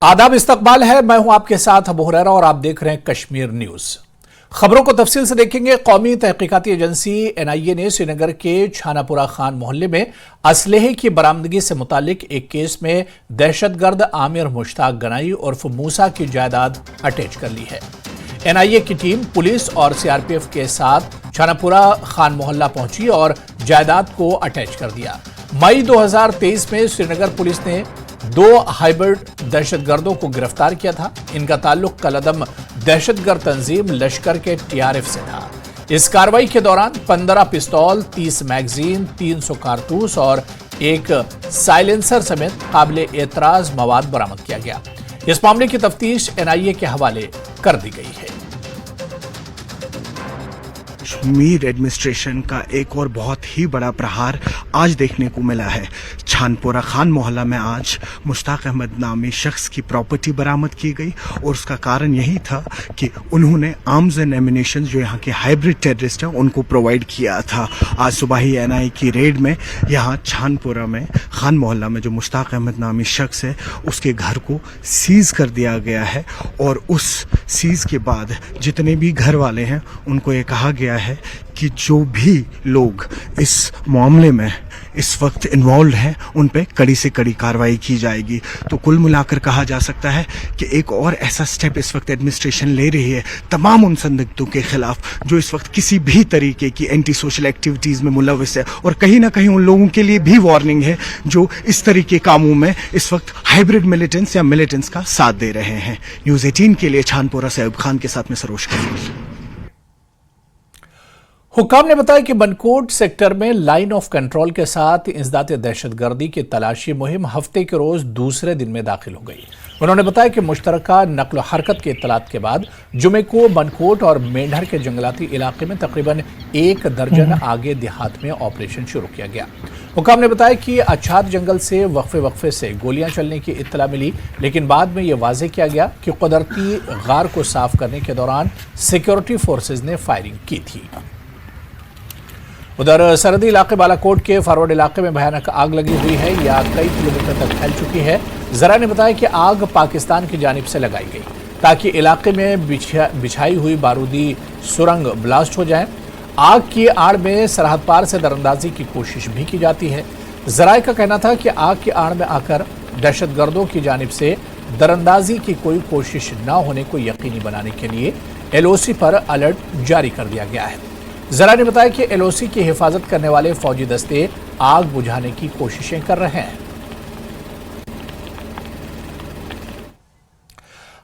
आदाब, इस्तकबाल है। मैं हूं आपके साथ अबू हुरैरा और आप देख रहे हैं कश्मीर न्यूज। खबरों को तफसील से देखेंगे। कौमी तहकीकाती एजेंसी एनआईए ने श्रीनगर के छानापुरा खान मोहल्ले में असलहे की बरामदगी से मुतालिक एक केस में दहशतगर्द आमिर मुश्ताक गनाई उर्फ मूसा की जायदाद अटैच कर ली है। एनआईए की टीम पुलिस और सीआरपीएफ के साथ छानापुरा खान मोहल्ला पहुंची और जायदाद को अटैच कर दिया। मई 2023 में श्रीनगर पुलिस ने 2 हाइब्रिड दहशतगर्दों को गिरफ्तार किया था। इनका ताल्लुक कलअदम दहशतगर्द तंजीम लश्कर के टीआरएफ से था। इस कार्रवाई के दौरान 15 पिस्तौल, 30 मैगजीन, 300 कारतूस और एक साइलेंसर समेत काबिल एतराज मवाद बरामद किया गया। इस मामले की तफ्तीश एनआईए के हवाले कर दी गई है। कश्मीर एडमिनिस्ट्रेशन का एक और बहुत ही बड़ा प्रहार आज देखने को मिला है। छानपुरा खान मोहल्ला में आज मुश्ताक अहमद नामी शख्स की प्रॉपर्टी बरामद की गई और उसका कारण यही था कि उन्होंने आर्म्स एंड एमिनेशन जो यहाँ के हाइब्रिड टेररिस्ट हैं उनको प्रोवाइड किया था। आज सुबह ही एनआई की रेड में यहाँ छानपुरा में खान मोहल्ला में जो मुश्ताक अहमद नामी शख्स है उसके घर को सीज कर दिया गया है और उस सीज के बाद जितने भी घर वाले हैं उनको ये कहा गया है कि जो भी लोग इस मामले में इस वक्त इन्वॉल्व हैं उन पे कड़ी से कड़ी कार्रवाई की जाएगी। तो कुल मिलाकर कहा जा सकता है कि एक और ऐसा स्टेप इस वक्त एडमिनिस्ट्रेशन ले रही है तमाम उन संदिग्धों के खिलाफ जो इस वक्त किसी भी तरीके की एंटी सोशल एक्टिविटीज में मुलविस है, और कहीं ना कहीं उन लोगों के लिए भी वार्निंग है जो इस तरीके कामों में इस वक्त हाइब्रिड मिलिटेंट्स या मिलिटेंट्स का साथ दे रहे हैं। न्यूज़ 18 के लिए छानपुरा से अयूब खान के साथ में सरोज कपूर। हुक्काम ने बताया कि बनकोट सेक्टर में लाइन ऑफ कंट्रोल के साथ इंसदात दहशतगर्दी की तलाशी मुहिम हफ्ते के रोज दूसरे दिन में दाखिल हो गई। उन्होंने बताया कि मुश्तरका नक्ल हरकत के इत्तलात के बाद जुमे को बनकोट और मेंढर के जंगलाती इलाके में तकरीबन 1 दर्जन आगे देहात में ऑपरेशन शुरू किया गया। हुक्काम ने बताया कि अछात जंगल से वक्फे से गोलियां चलने की इत्तला मिली, लेकिन बाद में यह वाज़ेह किया गया कि कुदरती गार को साफ करने के दौरान सिक्योरिटी फोर्सेज ने फायरिंग की थी। उधर सरहदी इलाके बालाकोट के फॉरवर्ड इलाके में भयानक आग लगी हुई है। यह आग कई किलोमीटर तक फैल चुकी है। जरा ने बताया कि आग पाकिस्तान की जानिब से लगाई गई ताकि इलाके में बिछाई हुई बारूदी सुरंग ब्लास्ट हो जाए। आग की आड़ में सरहद पार से दरअंदाजी की कोशिश भी की जाती है। जराए का कहना था कि आग की आड़ में आकर दहशतगर्दों की जानिब से दरअंदाजी की कोई कोशिश न होने को यकीनी बनाने के लिए एलओसी पर अलर्ट जारी कर दिया गया है। जरा ने बताया कि एलओसी की हिफाजत करने वाले फौजी दस्ते आग बुझाने की कोशिशें कर रहे हैं।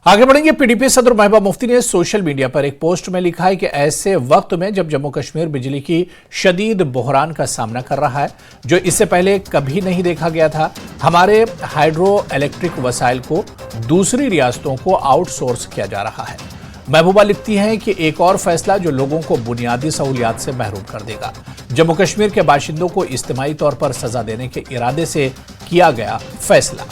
आगे बढ़ेंगे। पीडीपी सदर महबूबा मुफ्ती ने सोशल मीडिया पर एक पोस्ट में लिखा है कि ऐसे वक्त में जब जम्मू कश्मीर बिजली की शदीद बहरान का सामना कर रहा है जो इससे पहले कभी नहीं देखा गया था, हमारे हाइड्रो इलेक्ट्रिक वसाइल को दूसरी रियासतों को आउटसोर्स किया जा रहा है। महबूबा लिखती हैं कि एक और फैसला जो लोगों को बुनियादी सहूलियात से महरूम कर देगा। जम्मू कश्मीर के बाशिंदों को इज्तिमाई तौर पर सजा देने के इरादे से किया गया फैसला।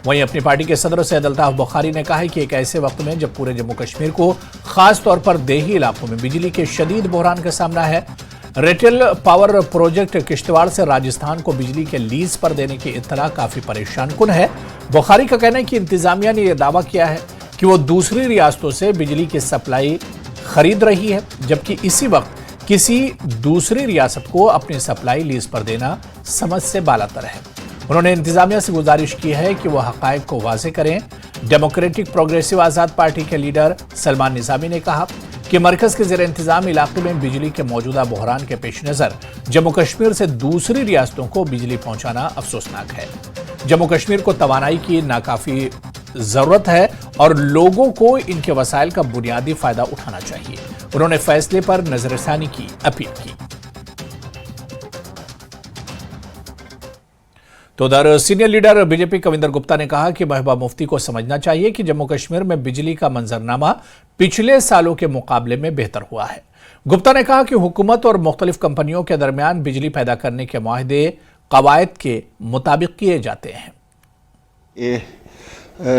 वहीं अपनी पार्टी के सदर सैयद अल्ताफ बुखारी ने कहा है कि एक ऐसे वक्त में जब पूरे जम्मू कश्मीर को खास तौर पर देही इलाकों में बिजली के शदीद बहरान का सामना है, रिटेल पावर प्रोजेक्ट किश्तवाड़ से राजस्थान को बिजली के लीज पर देने की इत्तला काफी परेशान कुन है। बुखारी का कहना है कि इंतजामिया ने यह दावा किया है कि वो दूसरी रियासतों से बिजली की सप्लाई खरीद रही है, जबकि इसी वक्त किसी दूसरी रियासत को अपनी सप्लाई लीज पर देना समझ से बालातर है। उन्होंने इंतजामिया से गुजारिश की है कि वह हकायक को वाज़ेह करें। डेमोक्रेटिक प्रोग्रेसिव आज़ाद पार्टी के लीडर सलमान निज़ामी ने कहा कि मरकज के ज़ेर इंतजाम इलाके में बिजली के मौजूदा बहरान के पेश नज़र जम्मू कश्मीर से दूसरी रियासतों को बिजली पहुंचाना अफसोसनाक है। जम्मू कश्मीर को तवानाई की नाकाफी जरूरत है और लोगों को इनके वसाइल का बुनियादी फायदा उठाना चाहिए। उन्होंने फैसले पर नजरसानी की अपील की। तो उधर senior leader BJP Kavinder Gupta ने कहा कि महबूबा मुफ्ती को समझना चाहिए कि जम्मू कश्मीर में बिजली का मंजरनामा पिछले सालों के मुकाबले में बेहतर हुआ है। गुप्ता ने कहा कि हुकूमत और मुख्तलिफ कंपनियों के दरमियान बिजली पैदा करने के मुआहदे कवायद के मुताबिक किए जाते हैं।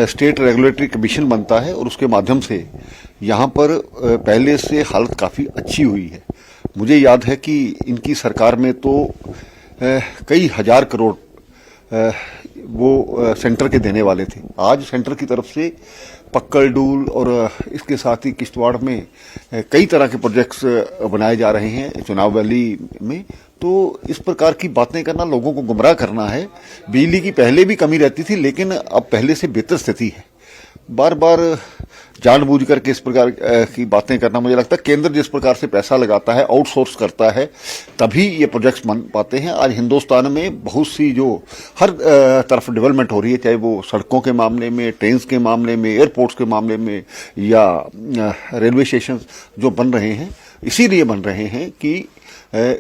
स्टेट रेगुलेटरी कमीशन बनता है और उसके माध्यम से यहाँ पर पहले से हालत काफ़ी अच्छी हुई है। मुझे याद है कि इनकी सरकार में तो कई हजार करोड़ वो सेंटर के देने वाले थे। आज सेंटर की तरफ से पक्कल डूल और इसके साथ ही किश्तवाड़ में कई तरह के प्रोजेक्ट्स बनाए जा रहे हैं चुनाव वैली में। तो इस प्रकार की बातें करना लोगों को गुमराह करना है। बिजली की पहले भी कमी रहती थी, लेकिन अब पहले से बेहतर स्थिति है। बार बार जानबूझ करके इस प्रकार की बातें करना, मुझे लगता है केंद्र जिस प्रकार से पैसा लगाता है, आउटसोर्स करता है, तभी ये प्रोजेक्ट्स बन पाते हैं। आज हिंदुस्तान में बहुत सी जो हर तरफ डेवलपमेंट हो रही है, चाहे वो सड़कों के मामले में, ट्रेन्स के मामले में, एयरपोर्ट्स के मामले में या रेलवे स्टेशन जो बन रहे हैं, इसीलिए बन रहे हैं कि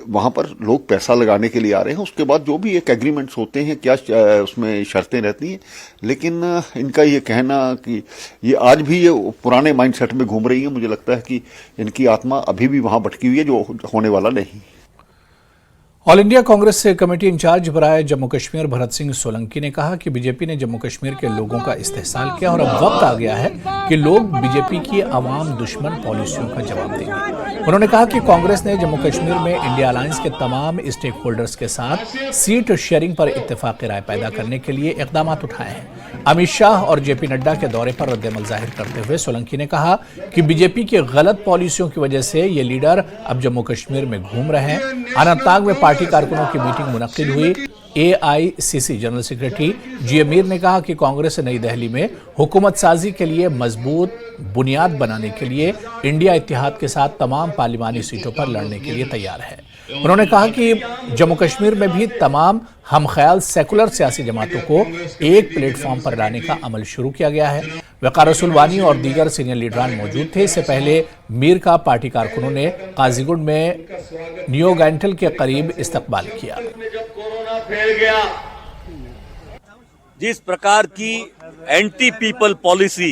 वहां पर लोग पैसा लगाने के लिए आ रहे हैं। उसके बाद जो भी एक एग्रीमेंट्स होते हैं, क्या उसमें शर्तें रहती हैं, लेकिन इनका ये कहना कि ये आज भी ये पुराने माइंडसेट में घूम रही है, मुझे लगता है कि इनकी आत्मा अभी भी वहां भटकी हुई है, जो होने वाला नहीं। All India Congress committee incharge बराए जम्मू कश्मीर भरत सिंह सोलंकी ने कहा कि बीजेपी ने जम्मू कश्मीर के लोगों का इस्तेहसाल किया और अब वक्त आ गया है कि लोग बीजेपी की अवाम दुश्मन पॉलिसियों का जवाब देंगे। उन्होंने कहा कि कांग्रेस ने जम्मू कश्मीर में इंडिया अलायंस के तमाम स्टेक होल्डर्स के साथ सीट शेयरिंग पर इत्तेफाकी राय पैदा करने के लिए इकदाम उठाए हैं। अमित शाह और जेपी नड्डा के दौरे पर रद्देमल जाहिर करते हुए सोलंकी ने कहा कि बीजेपी की गलत पॉलिसियों की वजह से ये लीडर अब जम्मू कश्मीर में घूम रहे हैं। अनंतनाग में पार्टी कारकुनों की मीटिंग मुनक्किद हुई। एआईसीसी जनरल सेक्रेटरी जी मीर ने कहा कि कांग्रेस नई दिल्ली में हुकूमत साजी के लिए मजबूत बुनियाद बनाने के लिए इंडिया इत्तेहाद के साथ तमाम पार्लिमानी सीटों पर लड़ने के लिए तैयार है। उन्होंने कहा कि जम्मू कश्मीर में भी तमाम हमख्याल सेकुलर सियासी जमातों को एक प्लेटफॉर्म पर लाने का अमल शुरू किया गया है। वकार रसूल वानी और दीगर सीनियर लीडरान मौजूद थे। इससे पहले मीर का पार्टी कारकुनों ने काजीगुंड में नियोगैंटल के करीब इस्तकबाल किया। जिस प्रकार की anti people policy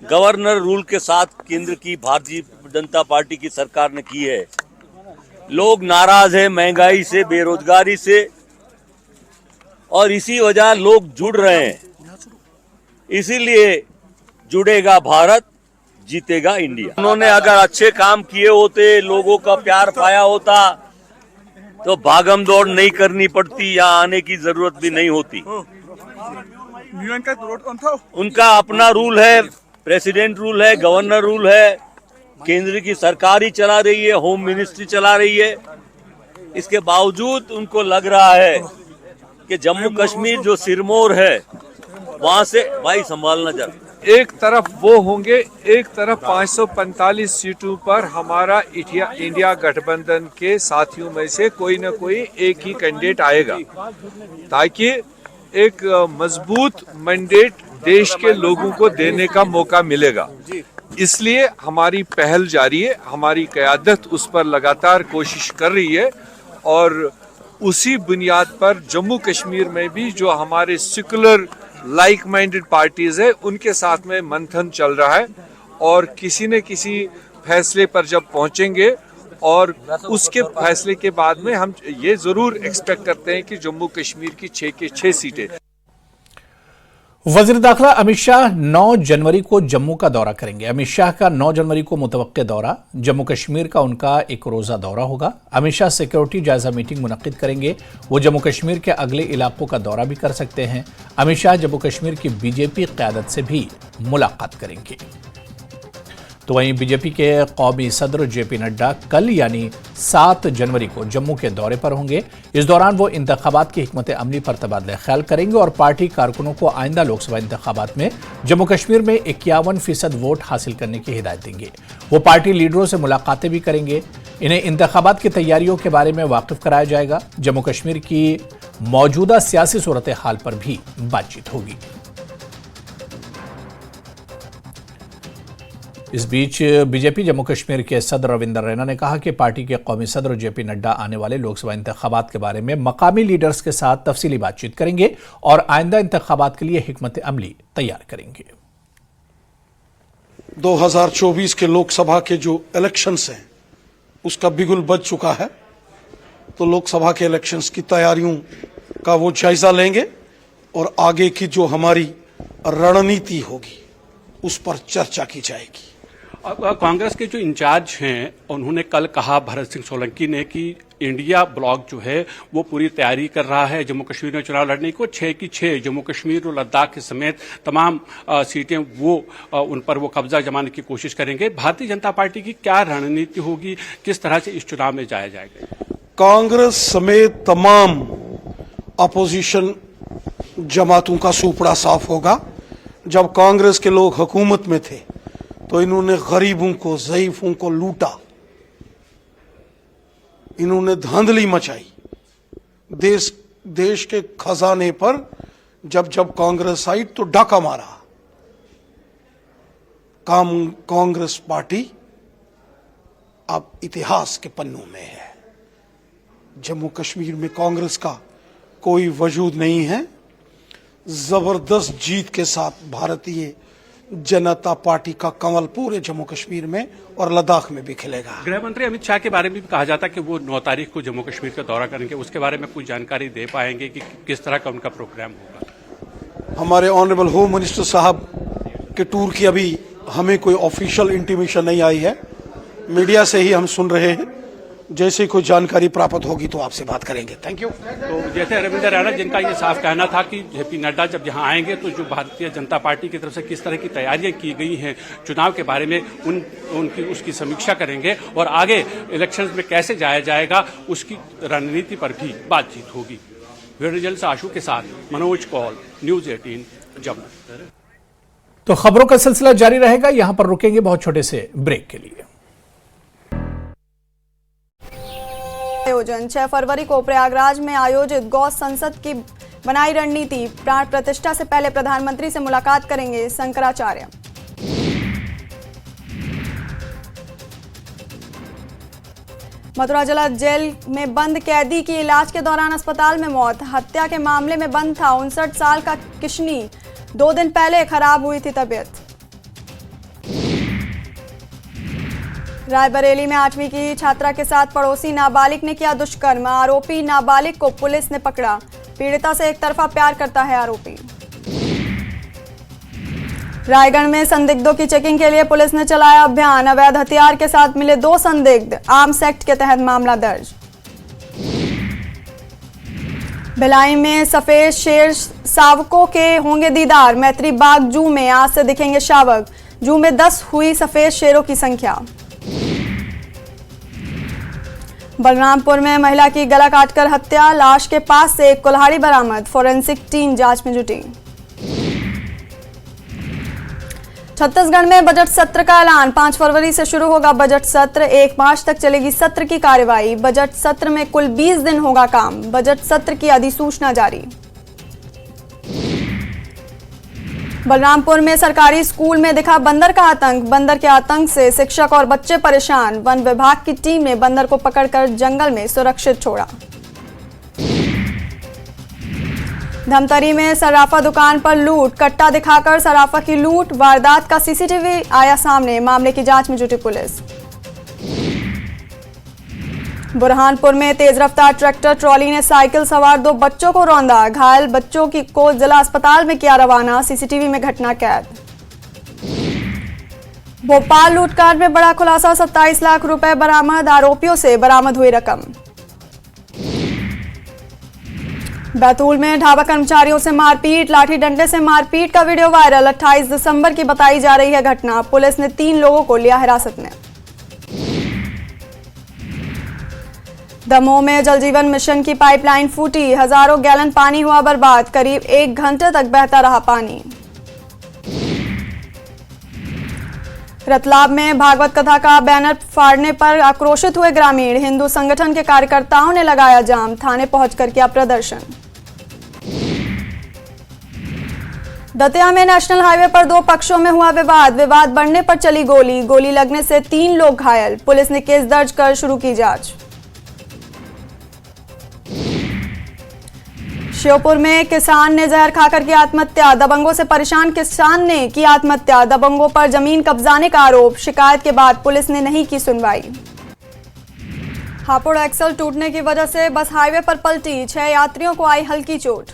governor rule के साथ केंद्र की भारतीय जनता पार्टी की सरकार ने की है, लोग नाराज है महंगाई से, बेरोजगारी से, और इसी वजह लोग जुड़ रहे हैं। इसीलिए जुड़ेगा भारत, जीतेगा इंडिया। उन्होंने अगर अच्छे काम किए होते, लोगों का प्यार पाया होता, तो भागम दौड़ नहीं करनी पड़ती, यहाँ आने की जरूरत भी नहीं होती। उनका अपना रूल है, प्रेसिडेंट रूल है, गवर्नर रूल है, केंद्र की सरकार ही चला रही है, होम मिनिस्ट्री चला रही है। इसके बावजूद उनको लग रहा है कि जम्मू कश्मीर जो सिरमौर है, वहां से भाई संभालना चाहते। एक तरफ वो होंगे, एक तरफ 545 सीटों पर हमारा इंडिया गठबंधन के साथियों में से कोई न कोई एक ही कैंडिडेट आएगा, ताकि एक मजबूत मैंडेट देश के लोगों को देने का मौका मिलेगा। इसलिए हमारी पहल जारी है, हमारी क़यादत उस पर लगातार कोशिश कर रही है, और उसी बुनियाद पर जम्मू कश्मीर में भी जो हमारे सेकुलर लाइक माइंडेड पार्टीज है, उनके साथ में मंथन चल रहा है। और किसी न किसी फैसले पर जब पहुंचेंगे, और उसके फैसले के बाद में हम ये जरूर एक्सपेक्ट करते हैं कि जम्मू कश्मीर की 6 की 6 सीटें। वजीर दाखिला अमित शाह 9 जनवरी को जम्मू का दौरा करेंगे। अमित शाह का 9 जनवरी को मुतवक्के दौरा जम्मू कश्मीर का उनका एक रोजा दौरा होगा। अमित शाह सिक्योरिटी जायजा मीटिंग मुनक्किद करेंगे। वो जम्मू कश्मीर के अगले इलाकों का दौरा भी कर सकते हैं। अमित शाह जम्मू कश्मीर की बीजेपी क़यादत से भी मुलाकात करेंगे। तो वहीं बीजेपी के कौमी सदर जेपी नड्डा कल यानी 7 जनवरी को जम्मू के दौरे पर होंगे। इस दौरान वो इंतखाबात की हिकमत अमली पर तबादला ख्याल करेंगे और पार्टी कारकुनों को आइंदा लोकसभा इंतखाबात में जम्मू कश्मीर में 51% वोट हासिल करने की हिदायत देंगे। वो पार्टी लीडरों से मुलाकातें भी करेंगे। इन्हें इंतखाबात की तैयारियों के बारे में वाकिफ कराया जाएगा। जम्मू कश्मीर की मौजूदा सियासी सूरत हाल पर भी बातचीत होगी। इस बीच बीजेपी जम्मू कश्मीर के सदर रविंदर रैना ने कहा कि पार्टी के कौमी सदर जेपी नड्डा आने वाले लोकसभा इंतखाबात के बारे में मकामी लीडर्स के साथ तफसीली बातचीत करेंगे और आइंदा इंतखाबात के लिए हिकमत अमली तैयार करेंगे। 2024 के लोकसभा के जो इलेक्शंस हैं, उसका बिगुल बज चुका है, तो लोकसभा के इलेक्शंस की तैयारियों का वो जायजा लेंगे और आगे की जो हमारी रणनीति होगी उस पर चर्चा की जाएगी। कांग्रेस के जो इंचार्ज हैं उन्होंने कल कहा, भरत सिंह सोलंकी ने, कि इंडिया ब्लॉक जो है वो पूरी तैयारी कर रहा है जम्मू कश्मीर में चुनाव लड़ने को। 6 की 6 जम्मू कश्मीर और लद्दाख के समेत तमाम सीटें वो उन पर वो कब्जा जमाने की कोशिश करेंगे। भारतीय जनता पार्टी की क्या रणनीति होगी, किस तरह से इस चुनाव में जाया जाएगा? कांग्रेस समेत तमाम अपोजिशन जमातों का सुपड़ा साफ होगा। जब कांग्रेस के लोग हुकूमत में थे तो इन्होंने गरीबों को, ज़ईफों को लूटा, इन्होंने धांधली मचाई। देश के खजाने पर जब कांग्रेस आई तो डाका मारा। कांग्रेस पार्टी अब इतिहास के पन्नों में है। जम्मू कश्मीर में कांग्रेस का कोई वजूद नहीं है। जबरदस्त जीत के साथ भारतीय जनता पार्टी का कमल पूरे जम्मू कश्मीर में और लद्दाख में भी खिलेगा। गृह मंत्री अमित शाह के बारे में भी कहा जाता है कि वो 9 तारीख को जम्मू कश्मीर का दौरा करेंगे। उसके बारे में कुछ जानकारी दे पाएंगे कि किस तरह का उनका प्रोग्राम होगा? हमारे ऑनरेबल होम मिनिस्टर साहब के टूर की अभी हमें कोई ऑफिशियल इंटीमेशन नहीं आई है। मीडिया से ही हम सुन रहे हैं। जैसे कोई जानकारी प्राप्त होगी तो आपसे बात करेंगे। Thank you. तो जैसे रविंद्र रैना, जिनका ये साफ कहना था कि जेपी नड्डा जब यहाँ आएंगे तो जो भारतीय जनता पार्टी की तरफ से किस तरह की तैयारियां की गई हैं चुनाव के बारे में उसकी समीक्षा करेंगे और आगे इलेक्शंस में कैसे जाया जाएगा उसकी रणनीति पर भी बातचीत होगी। वीडियो जर्नलिस्ट आशु के साथ मनोज कौल, न्यूज 18 जम्मू। तो खबरों का सिलसिला जारी रहेगा। यहां पर रुकेंगे बहुत छोटे से ब्रेक के लिए। आयोजन 6 फरवरी को प्रयागराज में आयोजित गौ संसद की बनाई रणनीति। प्राण प्रतिष्ठा से पहले प्रधानमंत्री से मुलाकात करेंगे शंकराचार्य। मथुरा जिला जेल में बंद कैदी की इलाज के दौरान अस्पताल में मौत। हत्या के मामले में बंद था 59 साल का किशनी। 2 दिन पहले खराब हुई थी तबीयत। रायबरेली में 8वीं की छात्रा के साथ पड़ोसी नाबालिग ने किया दुष्कर्म। आरोपी नाबालिग को पुलिस ने पकड़ा। पीड़िता से एक तरफा प्यार करता है आरोपी। रायगढ़ में संदिग्धों की चेकिंग के लिए पुलिस ने चलाया अभियान। अवैध हथियार के साथ मिले 2 संदिग्ध। आर्म्स एक्ट के तहत मामला दर्ज। भिलाई में सफेद शेर शावकों के होंगे दीदार। मैत्री बाग जू में आज से दिखेंगे शावक। जू में 10 हुई सफेद शेरों की संख्या। बलरामपुर में महिला की गला काटकर हत्या। लाश के पास से एक कुल्हाड़ी बरामद। फोरेंसिक टीम जांच में जुटी। छत्तीसगढ़ में बजट सत्र का ऐलान। 5 फरवरी से शुरू होगा बजट सत्र। 1 मार्च तक चलेगी सत्र की कार्यवाही। बजट सत्र में कुल 20 दिन होगा काम। बजट सत्र की अधिसूचना जारी। बलरामपुर में सरकारी स्कूल में दिखा बंदर का आतंक। बंदर के आतंक से शिक्षक और बच्चे परेशान। वन विभाग की टीम ने बंदर को पकड़कर जंगल में सुरक्षित छोड़ा। धमतरी में सराफा दुकान पर लूट। कट्टा दिखाकर सराफा की लूट। वारदात का सीसीटीवी आया सामने। मामले की जांच में जुटी पुलिस। बुरहानपुर में तेज रफ्तार ट्रैक्टर ट्रॉली ने साइकिल सवार 2 बच्चों को रौंदा। घायल बच्चों को जिला अस्पताल में किया रवाना। सीसीटीवी में घटना कैद। भोपाल लूटकांड में बड़ा खुलासा। 27 लाख रुपए बरामद। आरोपियों से बरामद हुई रकम। बैतूल में ढाबा कर्मचारियों से मारपीट। लाठी डंडे से मारपीट का वीडियो वायरल। 28 दिसंबर की बताई जा रही है घटना। पुलिस ने 3 लोगों को लिया हिरासत में। दमोह में जल जीवन मिशन की पाइपलाइन फूटी। हजारों गैलन पानी हुआ बर्बाद। करीब 1 घंटे तक बहता रहा पानी। रतलाम में भागवत कथा का बैनर फाड़ने पर आक्रोशित हुए ग्रामीण। हिंदू संगठन के कार्यकर्ताओं ने लगाया जाम। थाने पहुंचकर किया प्रदर्शन। दतिया में नेशनल हाईवे पर 2 पक्षों में हुआ विवाद। विवाद बढ़ने पर चली गोली। गोली लगने से 3 लोग घायल। पुलिस ने केस दर्ज कर शुरू की जांच। श्योपुर में किसान ने जहर खाकर की आत्महत्या। दबंगों से परेशान किसान ने की आत्महत्या। दबंगों पर जमीन कब्जाने का आरोप। शिकायत के बाद पुलिस ने नहीं की सुनवाई। हापुड़ एक्सल टूटने की वजह से बस हाईवे पर पलटी। 6 यात्रियों को आई हल्की चोट।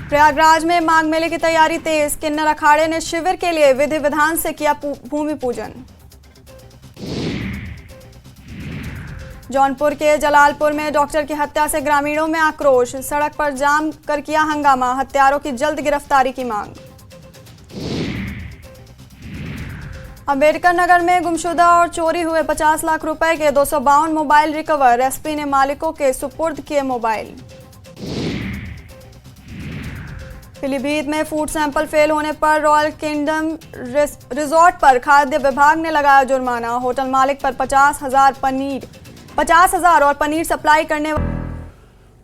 प्रयागराज में माघ मेले की तैयारी तेज। किन्नर अखाड़े ने शिविर के लिए विधि विधान से किया भूमि पूजन। जौनपुर के जलालपुर में डॉक्टर की हत्या से ग्रामीणों में आक्रोश। सड़क पर जाम कर किया हंगामा। हत्यारों की जल्द गिरफ्तारी की मांग। अंबेडकर नगर में गुमशुदा और चोरी हुए 50 लाख रुपए के 252 मोबाइल रिकवर। एसपी ने मालिकों के सुपुर्द किए मोबाइल। पीलीभीत में फूड सैंपल फेल होने पर रॉयल किंगडम रिजॉर्ट पर खाद्य विभाग ने लगाया जुर्माना। होटल मालिक पर 50,000 और पनीर सप्लाई करने।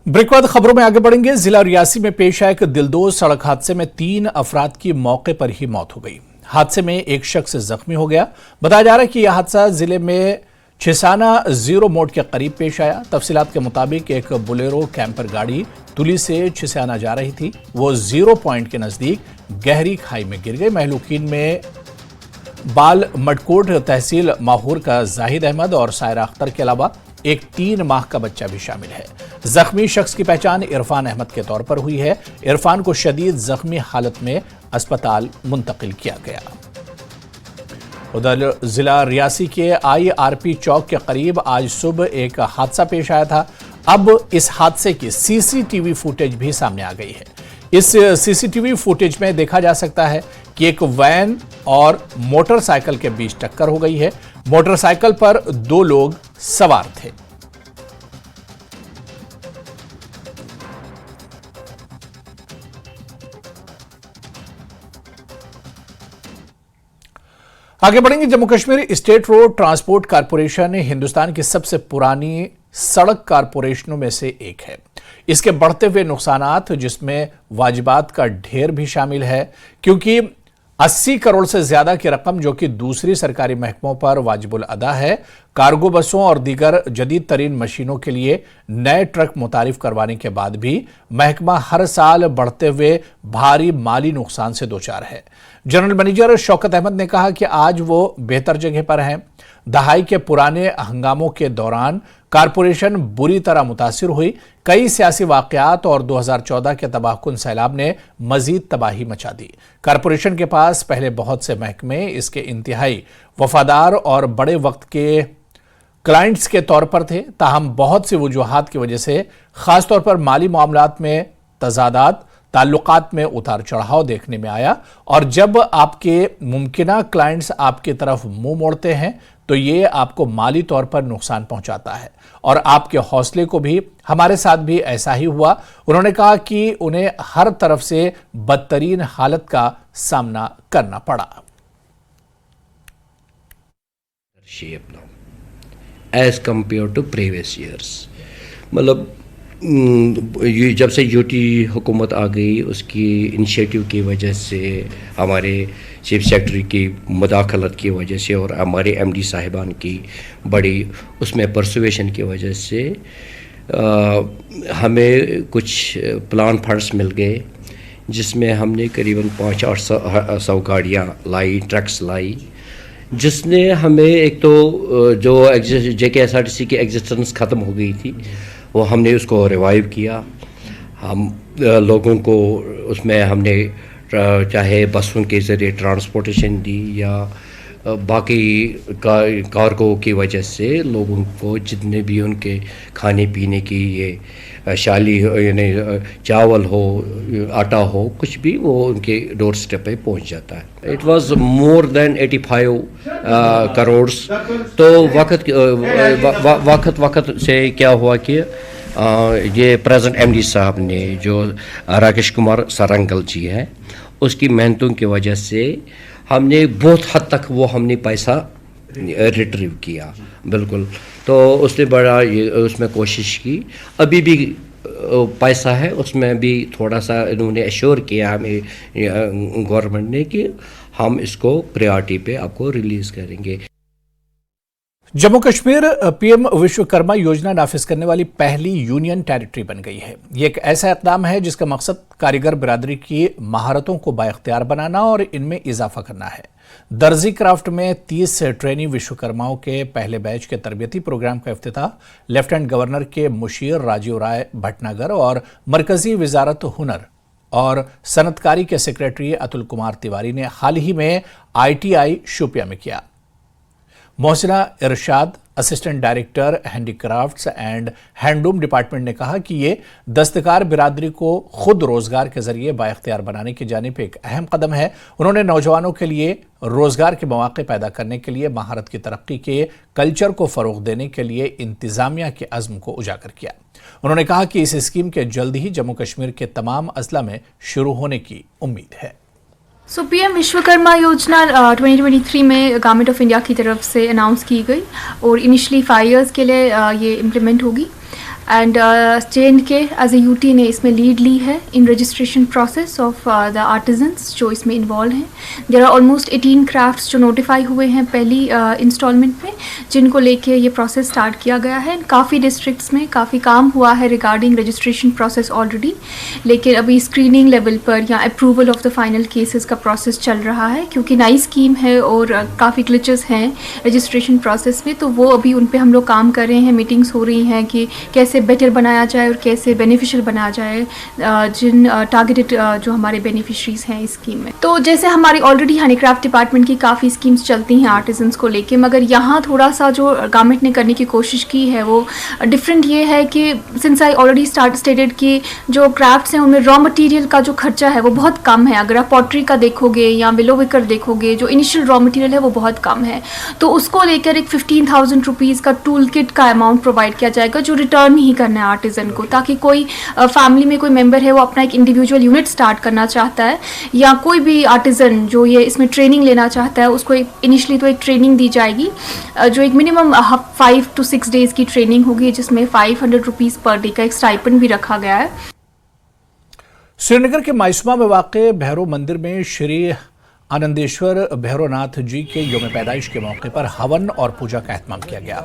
ब्रेक बाद खबरों में आगे बढ़ेंगे। जिला रियासी में पेश आया एक दिलदोज सड़क हादसे में 3 अफराद की मौके पर ही मौत हो गई। हादसे में एक शख्स जख्मी हो गया। बताया जा रहा है कि यह हादसा जिले में छिसाना जीरो मोड़ के करीब पेश आया। तफसीलात के मुताबिक एक बोलेरो कैंपर गाड़ी तुली से छिसाना जा रही थी। वो जीरो पॉइंट के नजदीक गहरी खाई में गिर गई। महलूकीन में बाल मटकोट तहसील माहौर का जाहिद अहमद और सायरा अख्तर के अलावा एक 3 माह का बच्चा भी शामिल है। जख्मी शख्स की पहचान इरफान अहमद के तौर पर हुई है। इरफान को शदीद जख्मी हालत में अस्पताल मुंतकिल किया गया। उधर जिला रियासी के IRP चौक के करीब आज सुबह एक हादसा पेश आया था। अब इस हादसे की CCTV फुटेज भी सामने आ गई है। इस CCTV फुटेज में देखा जा सकता है कि एक वैन और मोटरसाइकिल के बीच टक्कर हो गई है। मोटरसाइकिल पर 2 लोग सवार थे। आगे बढ़ेंगे। Jammu Kashmir state road transport corporation Hindustan की सबसे पुरानी सड़क कारपोरेशनों में से एक है। इसके बढ़ते हुए नुकसानात, जिसमें वाजिबात का ढेर भी शामिल है, क्योंकि 80 करोड़ से ज्यादा की रकम जो कि दूसरी सरकारी महकमों पर वाजिबुल अदा है। कार्गो बसों और दीगर जदीद तरीन मशीनों के लिए नए ट्रक मुतारिफ करवाने के बाद भी महकमा हर साल बढ़ते हुए भारी माली नुकसान से दोचार है। जनरल मैनेजर शौकत अहमद ने कहा कि आज वो बेहतर जगह पर हैं। दहाई के पुराने हंगामों के दौरान कारपोरेशन बुरी तरह मुतासिर हुई। कई सियासी वाकयात और 2014 के तबाहकुन सैलाब ने मजीद तबाही मचा दी। कारपोरेशन के पास पहले बहुत से महकमे इसके इंतहाई वफादार और बड़े वक्त के क्लाइंट्स के तौर पर थे, ताहम बहुत सी वजूहात की वजह से खासतौर पर माली मामलात में तजादात, ताल्लुकात में उतार चढ़ाव देखने में आया। और जब आपके मुमकिना क्लाइंट्स आपकी तरफ मुंह मोड़ते हैं तो ये आपको माली तौर पर नुकसान पहुंचाता है और आपके हौसले को भी। हमारे साथ भी ऐसा ही हुआ। उन्होंने कहा कि उन्हें हर तरफ से बदतरीन हालत का सामना करना पड़ा। As compare to previous years, मतलब ये जब से यूटी हुकूमत आ गई उसकी इनिशिएटिव की वजह से, हमारे चीफ सेक्रेटरी की मुदाखलत की वजह से और हमारे एमडी साहिबान की बड़ी उसमें परसुएशन की वजह से हमें कुछ प्लान फंड्स मिल गए, जिसमें हमने करीबन 500 गाड़ियाँ लाई, ट्रक्स लाई, जिसने हमें एक तो जो JKSRTC की एग्जिस्टेंस ख़त्म हो गई थी वो हमने उसको रिवाइव किया। हम लोगों को उसमें हमने चाहे बसों के ज़रिए ट्रांसपोर्टेशन दी या बाकी कार्गो की वजह से लोगों को जितने भी उनके खाने पीने की ये शाली यानी चावल हो, आटा हो, कुछ भी वो उनके डोर स्टेप पे पहुंच जाता है। It was more than 85 crore. तो वक्त से क्या हुआ कि ये प्रेजेंट एमडी साहब ने जो राकेश कुमार सरंगल जी हैं, उसकी मेहनतों की वजह से हमने बहुत हद तक वो हमने पैसा रिट्रीव किया। बिल्कुल, तो उसने बड़ा उसमें कोशिश की। अभी भी पैसा है, उसमें भी थोड़ा सा इन्होंने एश्योर किया हमें गवर्नमेंट ने कि हम इसको प्रायोरिटी पे आपको रिलीज करेंगे। जम्मू कश्मीर पीएम विश्वकर्मा योजना नाफिज करने वाली पहली यूनियन टेरिटरी बन गई है। ये एक ऐसा इक़दाम है जिसका मकसद कारीगर बिरादरी की महारतों को बाइख्तियार बनाना और इनमें इजाफा करना है। दर्जी क्राफ्ट में 30 ट्रेनी विश्वकर्माओं के पहले बैच के तरबियती प्रोग्राम का इफ्तिताह लेफ्टिनेंट गवर्नर के मुशीर राजीव राय भटनागर और मरकजी वजारत हुनर और सनतकारी के सेक्रेटरी अतुल कुमार तिवारी ने हाल ही में ITI शोपियां में किया। Mohsina Irshad, assistant director handicrafts and handloom department ने कहा कि ये दस्तकार बिरादरी को खुद रोजगार के जरिए बाइख्तियार बनाने की जानिब एक अहम कदम है। उन्होंने नौजवानों के लिए रोजगार के मौके पैदा करने के लिए महारत की तरक्की के कल्चर को फरोग देने के लिए इंतजामिया के अज़्म को उजागर किया। उन्होंने कहा कि इस स्कीम के जल्द ही जम्मू कश्मीर के तमाम अजला में शुरू होने की उम्मीद है। पीएम विश्वकर्मा योजना 2023 में गवर्नमेंट ऑफ इंडिया की तरफ से अनाउंस की गई और इनिशियली 5 इयर्स के लिए ये इम्प्लीमेंट होगी and JNK as a UT ने इसमें लीड ली है in registration process of the artisans जो इसमें इन्वॉल्व हैं। देयर आर ऑलमोस्ट 18 क्राफ्ट्स जो नोटिफाई हुए हैं पहली इंस्टॉलमेंट में, जिनको लेके ये प्रोसेस स्टार्ट किया गया है। काफ़ी डिस्ट्रिक्ट्स में काफ़ी काम हुआ है रिगार्डिंग रजिस्ट्रेशन प्रोसेस ऑलरेडी, लेकिन अभी स्क्रीनिंग लेवल पर या approval of the final cases का प्रोसेस चल रहा है। क्योंकि नई स्कीम है और काफ़ी ग्लिचेस हैं रजिस्ट्रेशन प्रोसेस में, तो वो अभी उन पर हम लोग काम कर रहे हैं। मीटिंग्स हो रही हैं कि कैसे बेटर बनाया जाए और कैसे बेनिफिशियल बनाया जाए जिन टारगेटेड जो हमारे बेनिफिशरीज हैं इस स्कीम में। तो जैसे हमारी ऑलरेडी हैंडीक्राफ्ट डिपार्टमेंट की काफ़ी स्कीम्स चलती हैं आर्टिजन्स को लेके, मगर यहाँ थोड़ा सा जो गवर्नमेंट ने करने की कोशिश की है वो डिफरेंट ये है कि सिंस आई ऑलरेडी स्टेटेड कि जो क्राफ्ट्स हैं उनमें रॉ मटेरियल का जो खर्चा है वो बहुत कम है। अगर आप पॉटरी का देखोगे या विलो विकर देखोगे, जो इनिशियल रॉ मटेरियल है वो बहुत कम है। तो उसको लेकर एक 15,000 रुपीज़ का टूल किट का अमाउंट प्रोवाइड किया जाएगा जो रिटर्न ही करना है आर्टिजन को, ताकि कोई फैमिली में कोई मेंबर है वो अपना एक इंडिविजुअल यूनिट स्टार्ट करना चाहता है या कोई भी आर्टिजन जो ये इसमें ट्रेनिंग लेना चाहता है उसको इनिशियली तो एक ट्रेनिंग दी जाएगी जो एक मिनिमम 5 to 6 डेज की ट्रेनिंग होगी, जिसमें 500 रुपीज़ पर डे का एक स्टाइपेंड भी रखा गया है। श्रीनगर के माइसुमा में वाक़े भैरव मंदिर में श्री आनंदेश्वर भैरवनाथ जी के यौम पैदाइश के मौके पर हवन और पूजा का एहतमाम किया गया।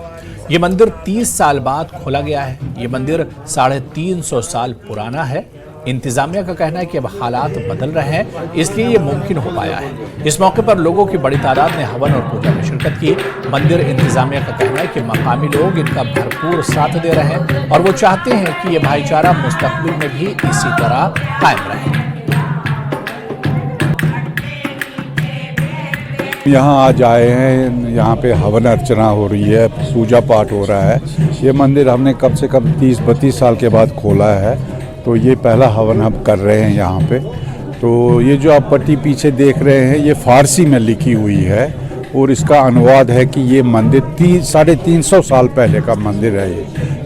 ये मंदिर 30 साल बाद खोला गया है। ये मंदिर 350 साल पुराना है। इंतजामिया का कहना है कि अब हालात बदल रहे हैं, इसलिए ये मुमकिन हो पाया है। इस मौके पर लोगों की बड़ी तादाद ने हवन और पूजा में शिरकत की। मंदिर इंतजामिया का कहना है कि मकामी लोग इनका भरपूर साथ दे रहे हैं और वो चाहते हैं कि ये भाईचारा मुस्तकबिल में भी इसी तरह कायम रहे। यहाँ आज आए हैं, यहाँ पे हवन अर्चना हो रही है, पूजा पाठ हो रहा है। ये मंदिर हमने कम से कम 30-32 साल के बाद खोला है, तो ये पहला हवन हम कर रहे हैं यहाँ पे। तो ये जो आप पट्टी पीछे देख रहे हैं ये फारसी में लिखी हुई है और इसका अनुवाद है कि ये मंदिर 350 साल पहले का मंदिर है।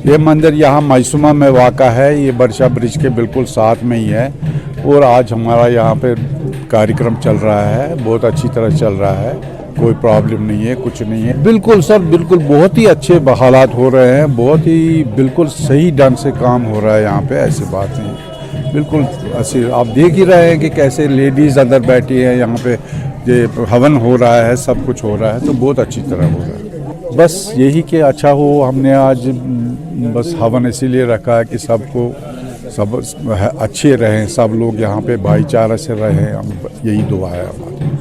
ये मंदिर यहाँ माइसुमा में वाक़ा है, ये बरशा ब्रिज के बिल्कुल साथ में ही है। और आज हमारा यहाँ पे कार्यक्रम चल रहा है, बहुत अच्छी तरह चल रहा है, कोई प्रॉब्लम नहीं है, कुछ नहीं है। बिल्कुल सर, बिल्कुल बहुत ही अच्छे हालात हो रहे हैं, बहुत ही बिल्कुल सही ढंग से काम हो रहा है यहाँ पे, ऐसी बात नहीं। बिल्कुल अच्छी, आप देख ही रहे हैं कि कैसे लेडीज़ अंदर बैठी है, यहाँ पे ये हवन हो रहा है, सब कुछ हो रहा है, तो बहुत अच्छी तरह हो रहा है। बस यही कि अच्छा हो, हमने आज बस हवन इसीलिए रखा है कि सबको सब अच्छे रहें, सब लोग यहाँ पे भाईचारा से रहें, हम यही दुआ है हमारी।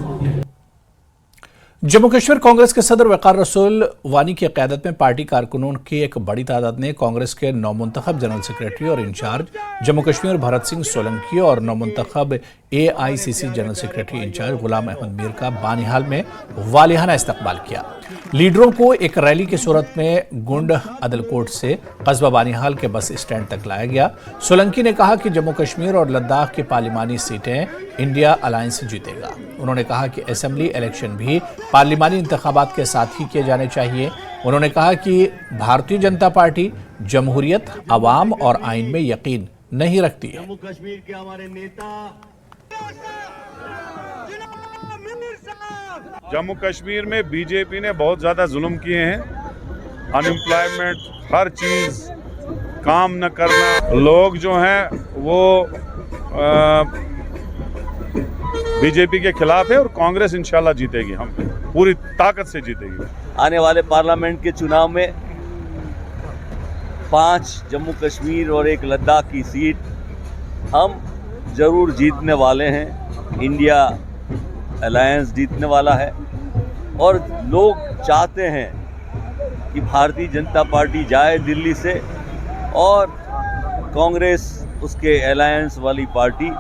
जम्मू कश्मीर कांग्रेस के सदर वकार रसूल वानी की क़यादत में पार्टी कारकुनों की एक बड़ी तादाद ने कांग्रेस के नौमुंतखब जनरल सेक्रेटरी और इंचार्ज जम्मू कश्मीर भरत सिंह सोलंकी और नौमुंतखब AICC general secretary in charge Ghulam Ahmad Mir का बानिहाल में वालिहाना इस्तकबाल किया। लीडरों को एक रैली की सूरत में गुंड अदलकोट से कस्बा बानिहाल के बस स्टैंड तक लाया गया। सोलंकी ने कहा कि जम्मू कश्मीर और लद्दाख की पार्लिमानी सीटें इंडिया अलायंस जीतेगा। उन्होंने कहा कि असेंबली इलेक्शन भी पार्लिमानी इंतखाबात के साथ ही किए जाने चाहिए। उन्होंने कहा कि भारतीय जनता पार्टी जमहूरियत, अवाम और आइन में यकीन नहीं रखती है। जम्मू कश्मीर के हमारे नेता जम्मू कश्मीर में बीजेपी ने बहुत ज़्यादा जुल्म किए हैं, अनएम्प्लॉयमेंट, हर चीज़, काम न करना। लोग जो हैं वो बीजेपी के खिलाफ है और कांग्रेस इंशाल्लाह जीतेगी, हम पूरी ताकत से जीतेगी। आने वाले पार्लियामेंट के चुनाव में 5 जम्मू कश्मीर और 1 लद्दाख की सीट हम जरूर जीतने वाले हैं। इंडिया अलायंस जीतने वाला है और लोग चाहते हैं कि भारतीय जनता पार्टी जाए दिल्ली से और कांग्रेस उसके अलायंस वाली पार्टी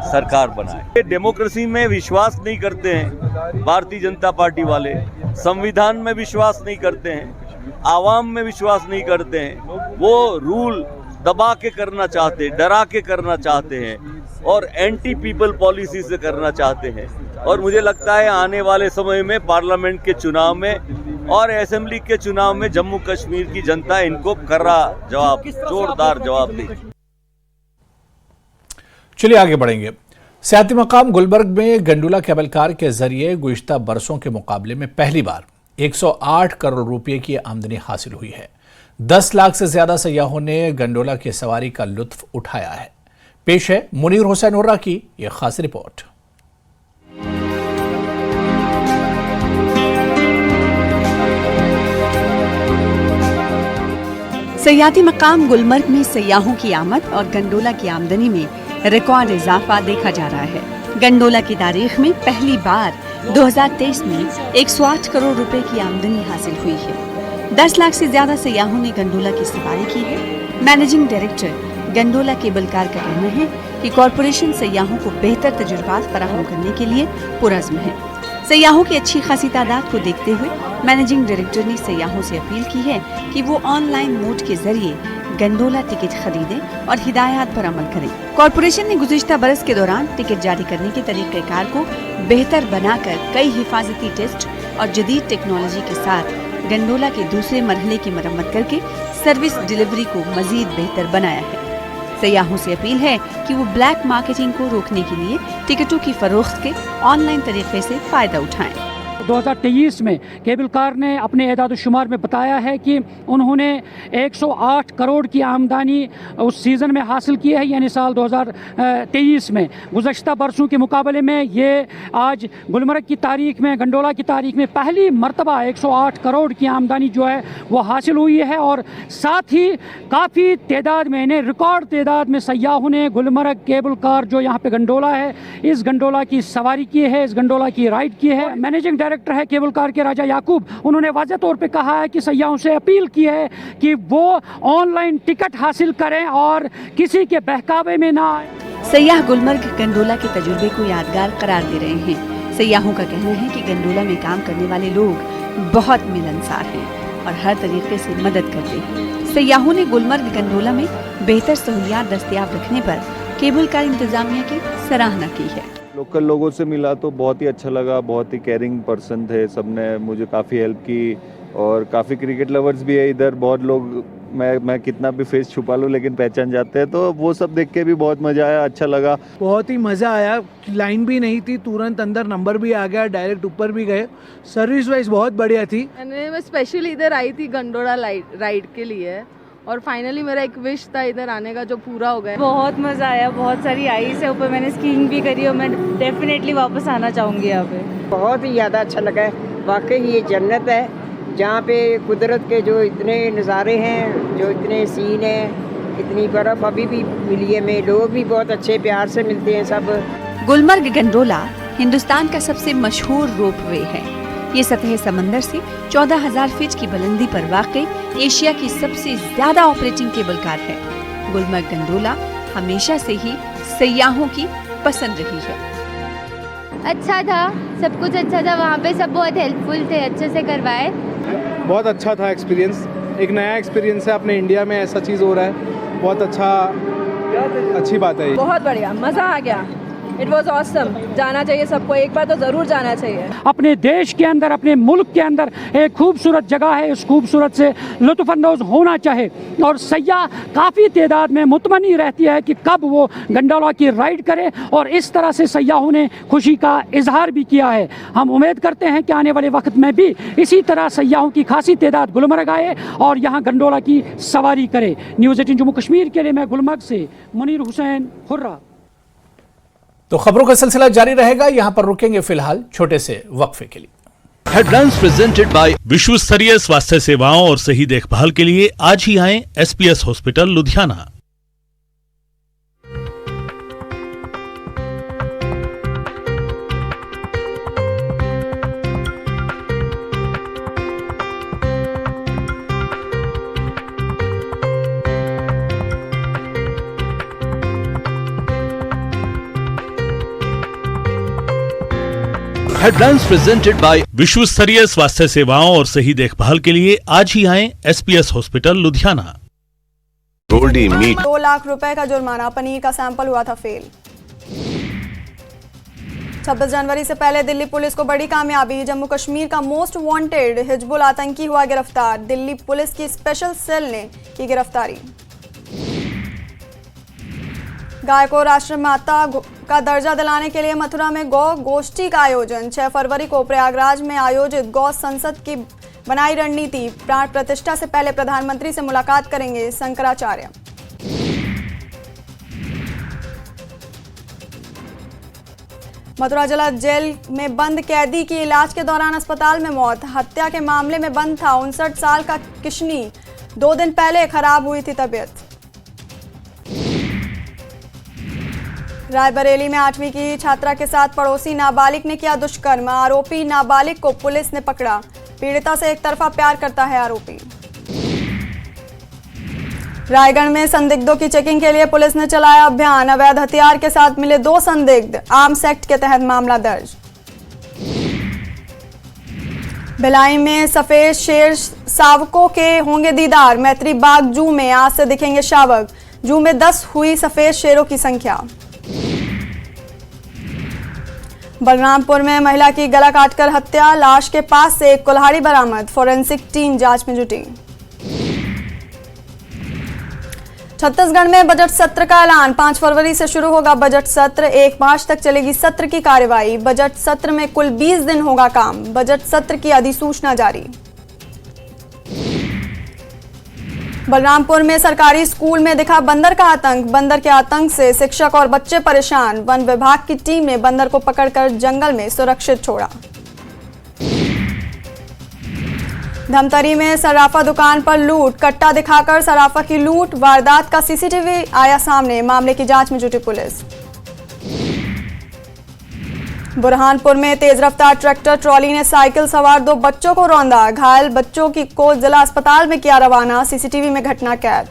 सरकार बनाए। डेमोक्रेसी में विश्वास नहीं करते हैं भारतीय जनता पार्टी वाले, संविधान में विश्वास नहीं करते हैं, आवाम में विश्वास नहीं करते हैं। वो रूल दबा के करना चाहते हैं, डरा के करना चाहते हैं और एंटी पीपल पॉलिसी से करना चाहते हैं। और मुझे लगता है आने वाले समय में पार्लियामेंट के चुनाव में और असेंबली के चुनाव में जम्मू कश्मीर की जनता इनको कर्रा जवाब, जोरदार जवाब देगी। चलिए आगे बढ़ेंगे। सियाती मकाम गुलबर्ग में गंडोला केबल कार के जरिए गुज़िश्ता बरसों के मुकाबले में पहली बार 108 करोड़ रुपए की आमदनी हासिल हुई है। 10 लाख से ज्यादा सयाहों ने गंडोला की सवारी का लुत्फ उठाया है। पेश है मुनीर हुसैन हुर्रा की यह खास रिपोर्ट। सयाती मकाम गुलमर्ग में सयाहों की आमद और गंडोला की आमदनी में रिकॉर्ड इजाफा देखा जा रहा है। गंडोला की तारीख में पहली बार 2023 में 108 करोड़ रुपए की आमदनी हासिल हुई है। 10 लाख से ज्यादा सयाहों ने गंडोला की सवारी की है। Managing director gondola cable car का कहना है कि कॉरपोरेशन सयाहों को बेहतर तजुर्बात फराहम करने के लिए पुरज़्म है। सयाहों की अच्छी खासी तादाद को देखते हुए मैनेजिंग डायरेक्टर ने सयाहों से अपील की है कि वो ऑनलाइन मोड के जरिए गंडोला टिकट खरीदें और हिदायत पर अमल करें। कॉरपोरेशन ने गुज़िश्ता बरस के दौरान टिकट जारी करने के तरीक़ेकार को बेहतर बनाकर कई हिफाजती टेस्ट और जदीद टेक्नोलॉजी के साथ गंडोला के दूसरे मरहले की मरम्मत करके सर्विस डिलीवरी को मजीद बेहतर बनाया है। सयाहों से अपील है कि वो ब्लैक मार्केटिंग को रोकने के लिए टिकटों की फरोख्त के ऑनलाइन तरीके से फ़ायदा उठाएं। 2023 में केबल कार ने अपने एदाद शुमार में बताया है कि उन्होंने 108 करोड़ की आमदनी उस सीज़न में हासिल की है, यानी साल 2023 में। गुज़श्ता बरसों के मुकाबले में ये आज गुलमर्ग की तारीख में, गंडोला की तारीख में पहली मरतबा 108 करोड़ की आमदनी जो है वो हासिल हुई है। और साथ ही काफ़ी तादाद में, यानी रिकॉर्ड तादाद में सयाहों ने गुलमर्ग केबल कार जो यहाँ पे गंडोला है, इस गंडोला की सवारी की है, इस गंडोला की राइड की है। मैनेजिंग डायरेक्टर है केबल कार के राजा याकूब, उन्होंने वाज़ेह तौर पे कहा है कि सयाहों से अपील की है कि वो ऑनलाइन टिकट हासिल करें और किसी के बहकावे में ना आए। सयाह गुलमर्ग गंडोला के तजुर्बे को यादगार करार दे रहे हैं। सयाहों का कहना है कि गंडोला में काम करने वाले लोग बहुत मिलनसार हैं और हर तरीके से मदद करते हैं। सयाहों ने गुलमर्ग गंडोला में बेहतर सहूलियात दस्तयाब रखने पर केबल कार इंतजामिया की सराहना की है। लोकल लोगों से मिला तो बहुत ही अच्छा लगा, बहुत ही केयरिंग पर्सन थे, सबने मुझे काफ़ी हेल्प की और काफ़ी क्रिकेट लवर्स भी है इधर। बहुत लोग मैं कितना भी फेस छुपा लूँ लेकिन पहचान जाते हैं, तो वो सब देख के भी बहुत मज़ा आया, अच्छा लगा। बहुत ही मज़ा आया, लाइन भी नहीं थी, तुरंत अंदर नंबर भी आ गया, डायरेक्ट ऊपर भी गए। सर्विस वाइज बहुत बढ़िया थी। मैं स्पेशली इधर आई थी गंडोला राइड के लिए और फाइनली मेरा एक विश था इधर आने का जो पूरा हो गया। बहुत मज़ा आया, बहुत सारी आइस है ऊपर, मैंने स्कीइंग भी करी और मैं डेफिनेटली वापस आना चाहूँगी यहाँ पे। बहुत ही ज़्यादा अच्छा लगा है, वाकई ये जन्नत है जहाँ पे कुदरत के जो इतने नज़ारे हैं, जो इतने सीन हैं, इतनी बर्फ़ अभी भी मिली है, में लोग भी बहुत अच्छे प्यार से मिलते हैं सब। गुलमर्ग गंडोला हिंदुस्तान का सबसे मशहूर रोपवे है। ये सतह समंदर से 14,000 फीट की बुलंदी पर वाक़ई एशिया की सबसे ज्यादा ऑपरेटिंग केबल कार है। गुलमर्ग गंडोला हमेशा से ही सयाहों की पसंद रही है। अच्छा था, सब कुछ अच्छा था, वहाँ पे सब बहुत हेल्पफुल थे, अच्छे से करवाए। बहुत अच्छा था एक्सपीरियंस, एक नया एक्सपीरियंस है, अपने इंडिया में ऐसा चीज़ हो रहा है, बहुत अच्छा, अच्छी बात है। बहुत बढ़िया, मज़ा आ गया। इट वॉज ऑसम, जाना चाहिए सबको, एक बार तो ज़रूर जाना चाहिए। अपने देश के अंदर, अपने मुल्क के अंदर एक खूबसूरत जगह है, इस खूबसूरत से लुत्फ़अंदोज़ होना चाहे। और सयाह काफ़ी तादाद में मुतमनी रहती है कि कब वो गंडोला की राइड करे और इस तरह से सयाहों ने खुशी का इजहार भी किया है। हम उम्मीद करते हैं कि आने वाले वक्त में भी इसी तरह सयाहों की खासी तादाद गुलमर्ग आए और यहाँ गंडोला की सवारी करे। न्यूज़ 18 जम्मू कश्मीर के लिए मैं गुलमर्ग से मुनीर हुसैन हुर्रा। तो खबरों का सिलसिला जारी रहेगा, यहां पर रुकेंगे फिलहाल छोटे से वक्फे के लिए। हेडलाइंस प्रेजेंटेड बाय विश्व स्तरीय स्वास्थ्य सेवाओं और सही देखभाल के लिए आज ही आएं SPS hospital Ludhiana. Headlines presented by विश्व स्तरीय स्वास्थ्य सेवाओं और सही देखभाल के लिए आज ही आएं SPS hospital Ludhiana. Goldy meat 2 lakh रुपए का जुर्माना, पनीर का सैंपल हुआ था फेल। 26 जनवरी से पहले दिल्ली पुलिस को बड़ी कामयाबी, जम्मू कश्मीर का मोस्ट वांटेड हिजबुल आतंकी हुआ गिरफ्तार। दिल्ली पुलिस की स्पेशल सेल ने की गिरफ्तारी। गाय को राष्ट्रमाता का दर्जा दिलाने के लिए मथुरा में गौ गोष्ठी का आयोजन। 6 फरवरी को प्रयागराज में आयोजित गौ संसद की बनाई रणनीति। प्राण प्रतिष्ठा से पहले प्रधानमंत्री से मुलाकात करेंगे शंकराचार्य। मथुरा जिला जेल में बंद कैदी की इलाज के दौरान अस्पताल में मौत। हत्या के मामले में बंद था 59 साल का किशनी। 2 दिन पहले खराब हुई थी तबीयत। रायबरेली में 8वीं की छात्रा के साथ पड़ोसी नाबालिग ने किया दुष्कर्म। आरोपी नाबालिग को पुलिस ने पकड़ा। पीड़िता से एक तरफा प्यार करता है आरोपी। रायगढ़ में संदिग्धों की चेकिंग के लिए पुलिस ने चलाया अभियान। अवैध हथियार के साथ मिले 2 संदिग्ध, आर्म्स एक्ट के तहत मामला दर्ज। भिलाई में सफेद शेर शावकों के होंगे दीदार। मैत्री बाग जू में आज से दिखेंगे शावक। जू में 10 हुई सफेद शेरों की संख्या। बलरामपुर में महिला की गला काटकर हत्या, लाश के पास से एक कुल्हाड़ी बरामद। फोरेंसिक टीम जांच में जुटी। छत्तीसगढ़ में बजट सत्र का ऐलान। 5 फरवरी से शुरू होगा बजट सत्र। 1 मार्च तक चलेगी सत्र की कार्यवाही। बजट सत्र में कुल 20 दिन होगा काम। बजट सत्र की अधिसूचना जारी। बलरामपुर में सरकारी स्कूल में दिखा बंदर का आतंक। बंदर के आतंक से शिक्षक और बच्चे परेशान। वन विभाग की टीम ने बंदर को पकड़कर जंगल में सुरक्षित छोड़ा। धमतरी में सराफा दुकान पर लूट। कट्टा दिखाकर सराफा की लूट। वारदात का सीसीटीवी आया सामने। मामले की जांच में जुटी पुलिस। बुरहानपुर में तेज रफ्तार ट्रैक्टर ट्रॉली ने साइकिल सवार 2 बच्चों को रौंदा। घायल बच्चों को जिला अस्पताल में किया रवाना। सीसीटीवी में घटना कैद।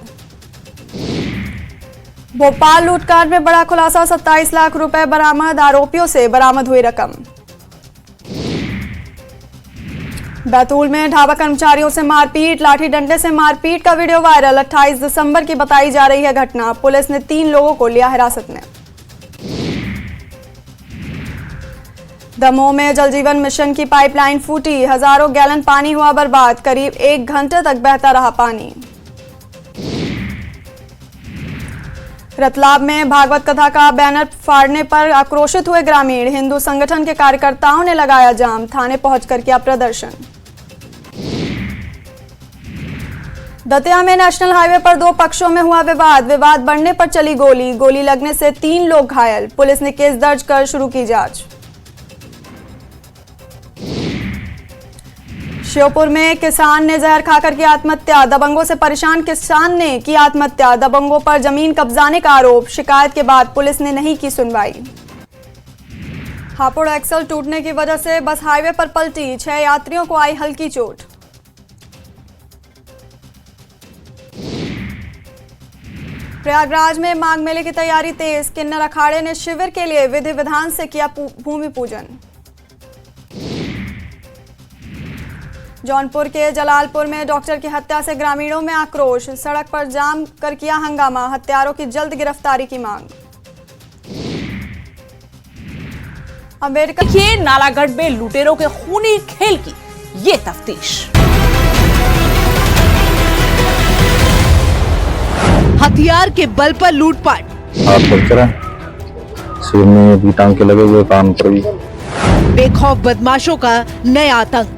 भोपाल लूटकांड में बड़ा खुलासा। 27 लाख रुपए बरामद। आरोपियों से बरामद हुई रकम। बैतूल में ढाबा कर्मचारियों से मारपीट। लाठी डंडे से मारपीट का वीडियो वायरल। 28 दिसंबर की बताई जा रही है घटना। पुलिस ने 3 लोगों को लिया हिरासत में। दमोह में जल जीवन मिशन की पाइपलाइन फूटी। हजारों गैलन पानी हुआ बर्बाद। करीब 1 घंटे तक बहता रहा पानी। रतलाम में भागवत कथा का बैनर फाड़ने पर आक्रोशित हुए ग्रामीण। हिंदू संगठन के कार्यकर्ताओं ने लगाया जाम। थाने पहुंचकर किया प्रदर्शन। दतिया में नेशनल हाईवे पर 2 पक्षों में हुआ विवाद। विवाद बढ़ने पर चली गोली। गोली लगने से 3 लोग घायल। पुलिस ने केस दर्ज कर शुरू की जांच। श्योपुर में किसान ने जहर खाकर की आत्महत्या। दबंगों से परेशान किसान ने की आत्महत्या। दबंगों पर जमीन कब्जाने का आरोप। शिकायत के बाद पुलिस ने नहीं की सुनवाई। हापुड़ एक्सल टूटने की वजह से बस हाईवे पर पलटी। 6 यात्रियों को आई हल्की चोट। प्रयागराज में माघ मेले की तैयारी तेज। किन्नर अखाड़े ने शिविर के लिए विधि विधान से किया भूमि पूजन। जौनपुर के जलालपुर में डॉक्टर की हत्या से ग्रामीणों में आक्रोश। सड़क पर जाम कर किया हंगामा। हत्यारों की जल्द गिरफ्तारी की मांग। अम्बेडकर देखिए नालागढ़ में लुटेरों के खूनी खेल की ये तफ्तीश। हथियार के बल पर लूटपाट। हाथ पकड़ा, सिर में भी टांग के लगे हुए, कान पर भी। बेखौफ बदमाशों का नया आतंक।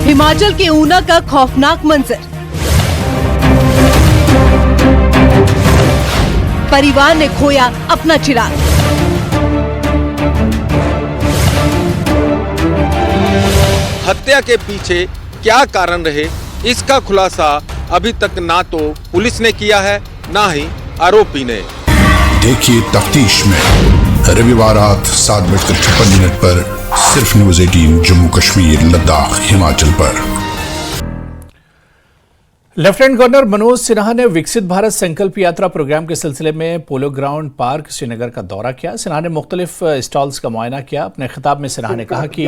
हिमाचल के ऊना का खौफनाक मंजर। परिवार ने खोया अपना चिराग। हत्या के पीछे क्या कारण रहे, इसका खुलासा अभी तक ना तो पुलिस ने किया है ना ही आरोपी ने। देखिए तफ्तीश में रविवार रात 7:56 पर सिर्फ न्यूज़ 18 जम्मू कश्मीर लद्दाख हिमाचल पर। लेफ्टिनेंट गवर्नर मनोज सिन्हा ने विकसित भारत संकल्प यात्रा प्रोग्राम के सिलसिले में पोलो ग्राउंड पार्क श्रीनगर का दौरा किया। सिन्हा ने मुख्तलिफ स्टॉल्स का मुआयना किया। अपने खिताब में सिन्हा ने कहा कि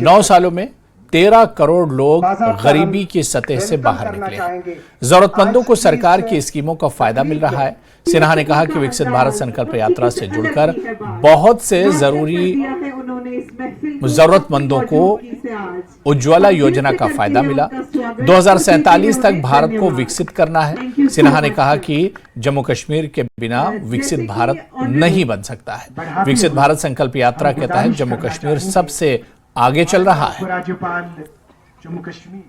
9 सालों में 13 करोड़ लोग गरीबी की सतह से बाहर निकले हैं। जरूरतमंदों को सरकार की स्कीमों का फायदा मिल रहा है। सिन्हा ने कहा कि विकसित भारत संकल्प यात्रा से जुड़कर बहुत से जरूरतमंदों को उज्ज्वला योजना का फायदा मिला। 2047 तक भारत को विकसित करना है। सिन्हा ने कहा कि जम्मू कश्मीर के बिना विकसित भारत नहीं बन सकता है। विकसित भारत संकल्प यात्रा के तहत जम्मू कश्मीर सबसे आगे चल रहा है। राज्यपाल जम्मू कश्मीर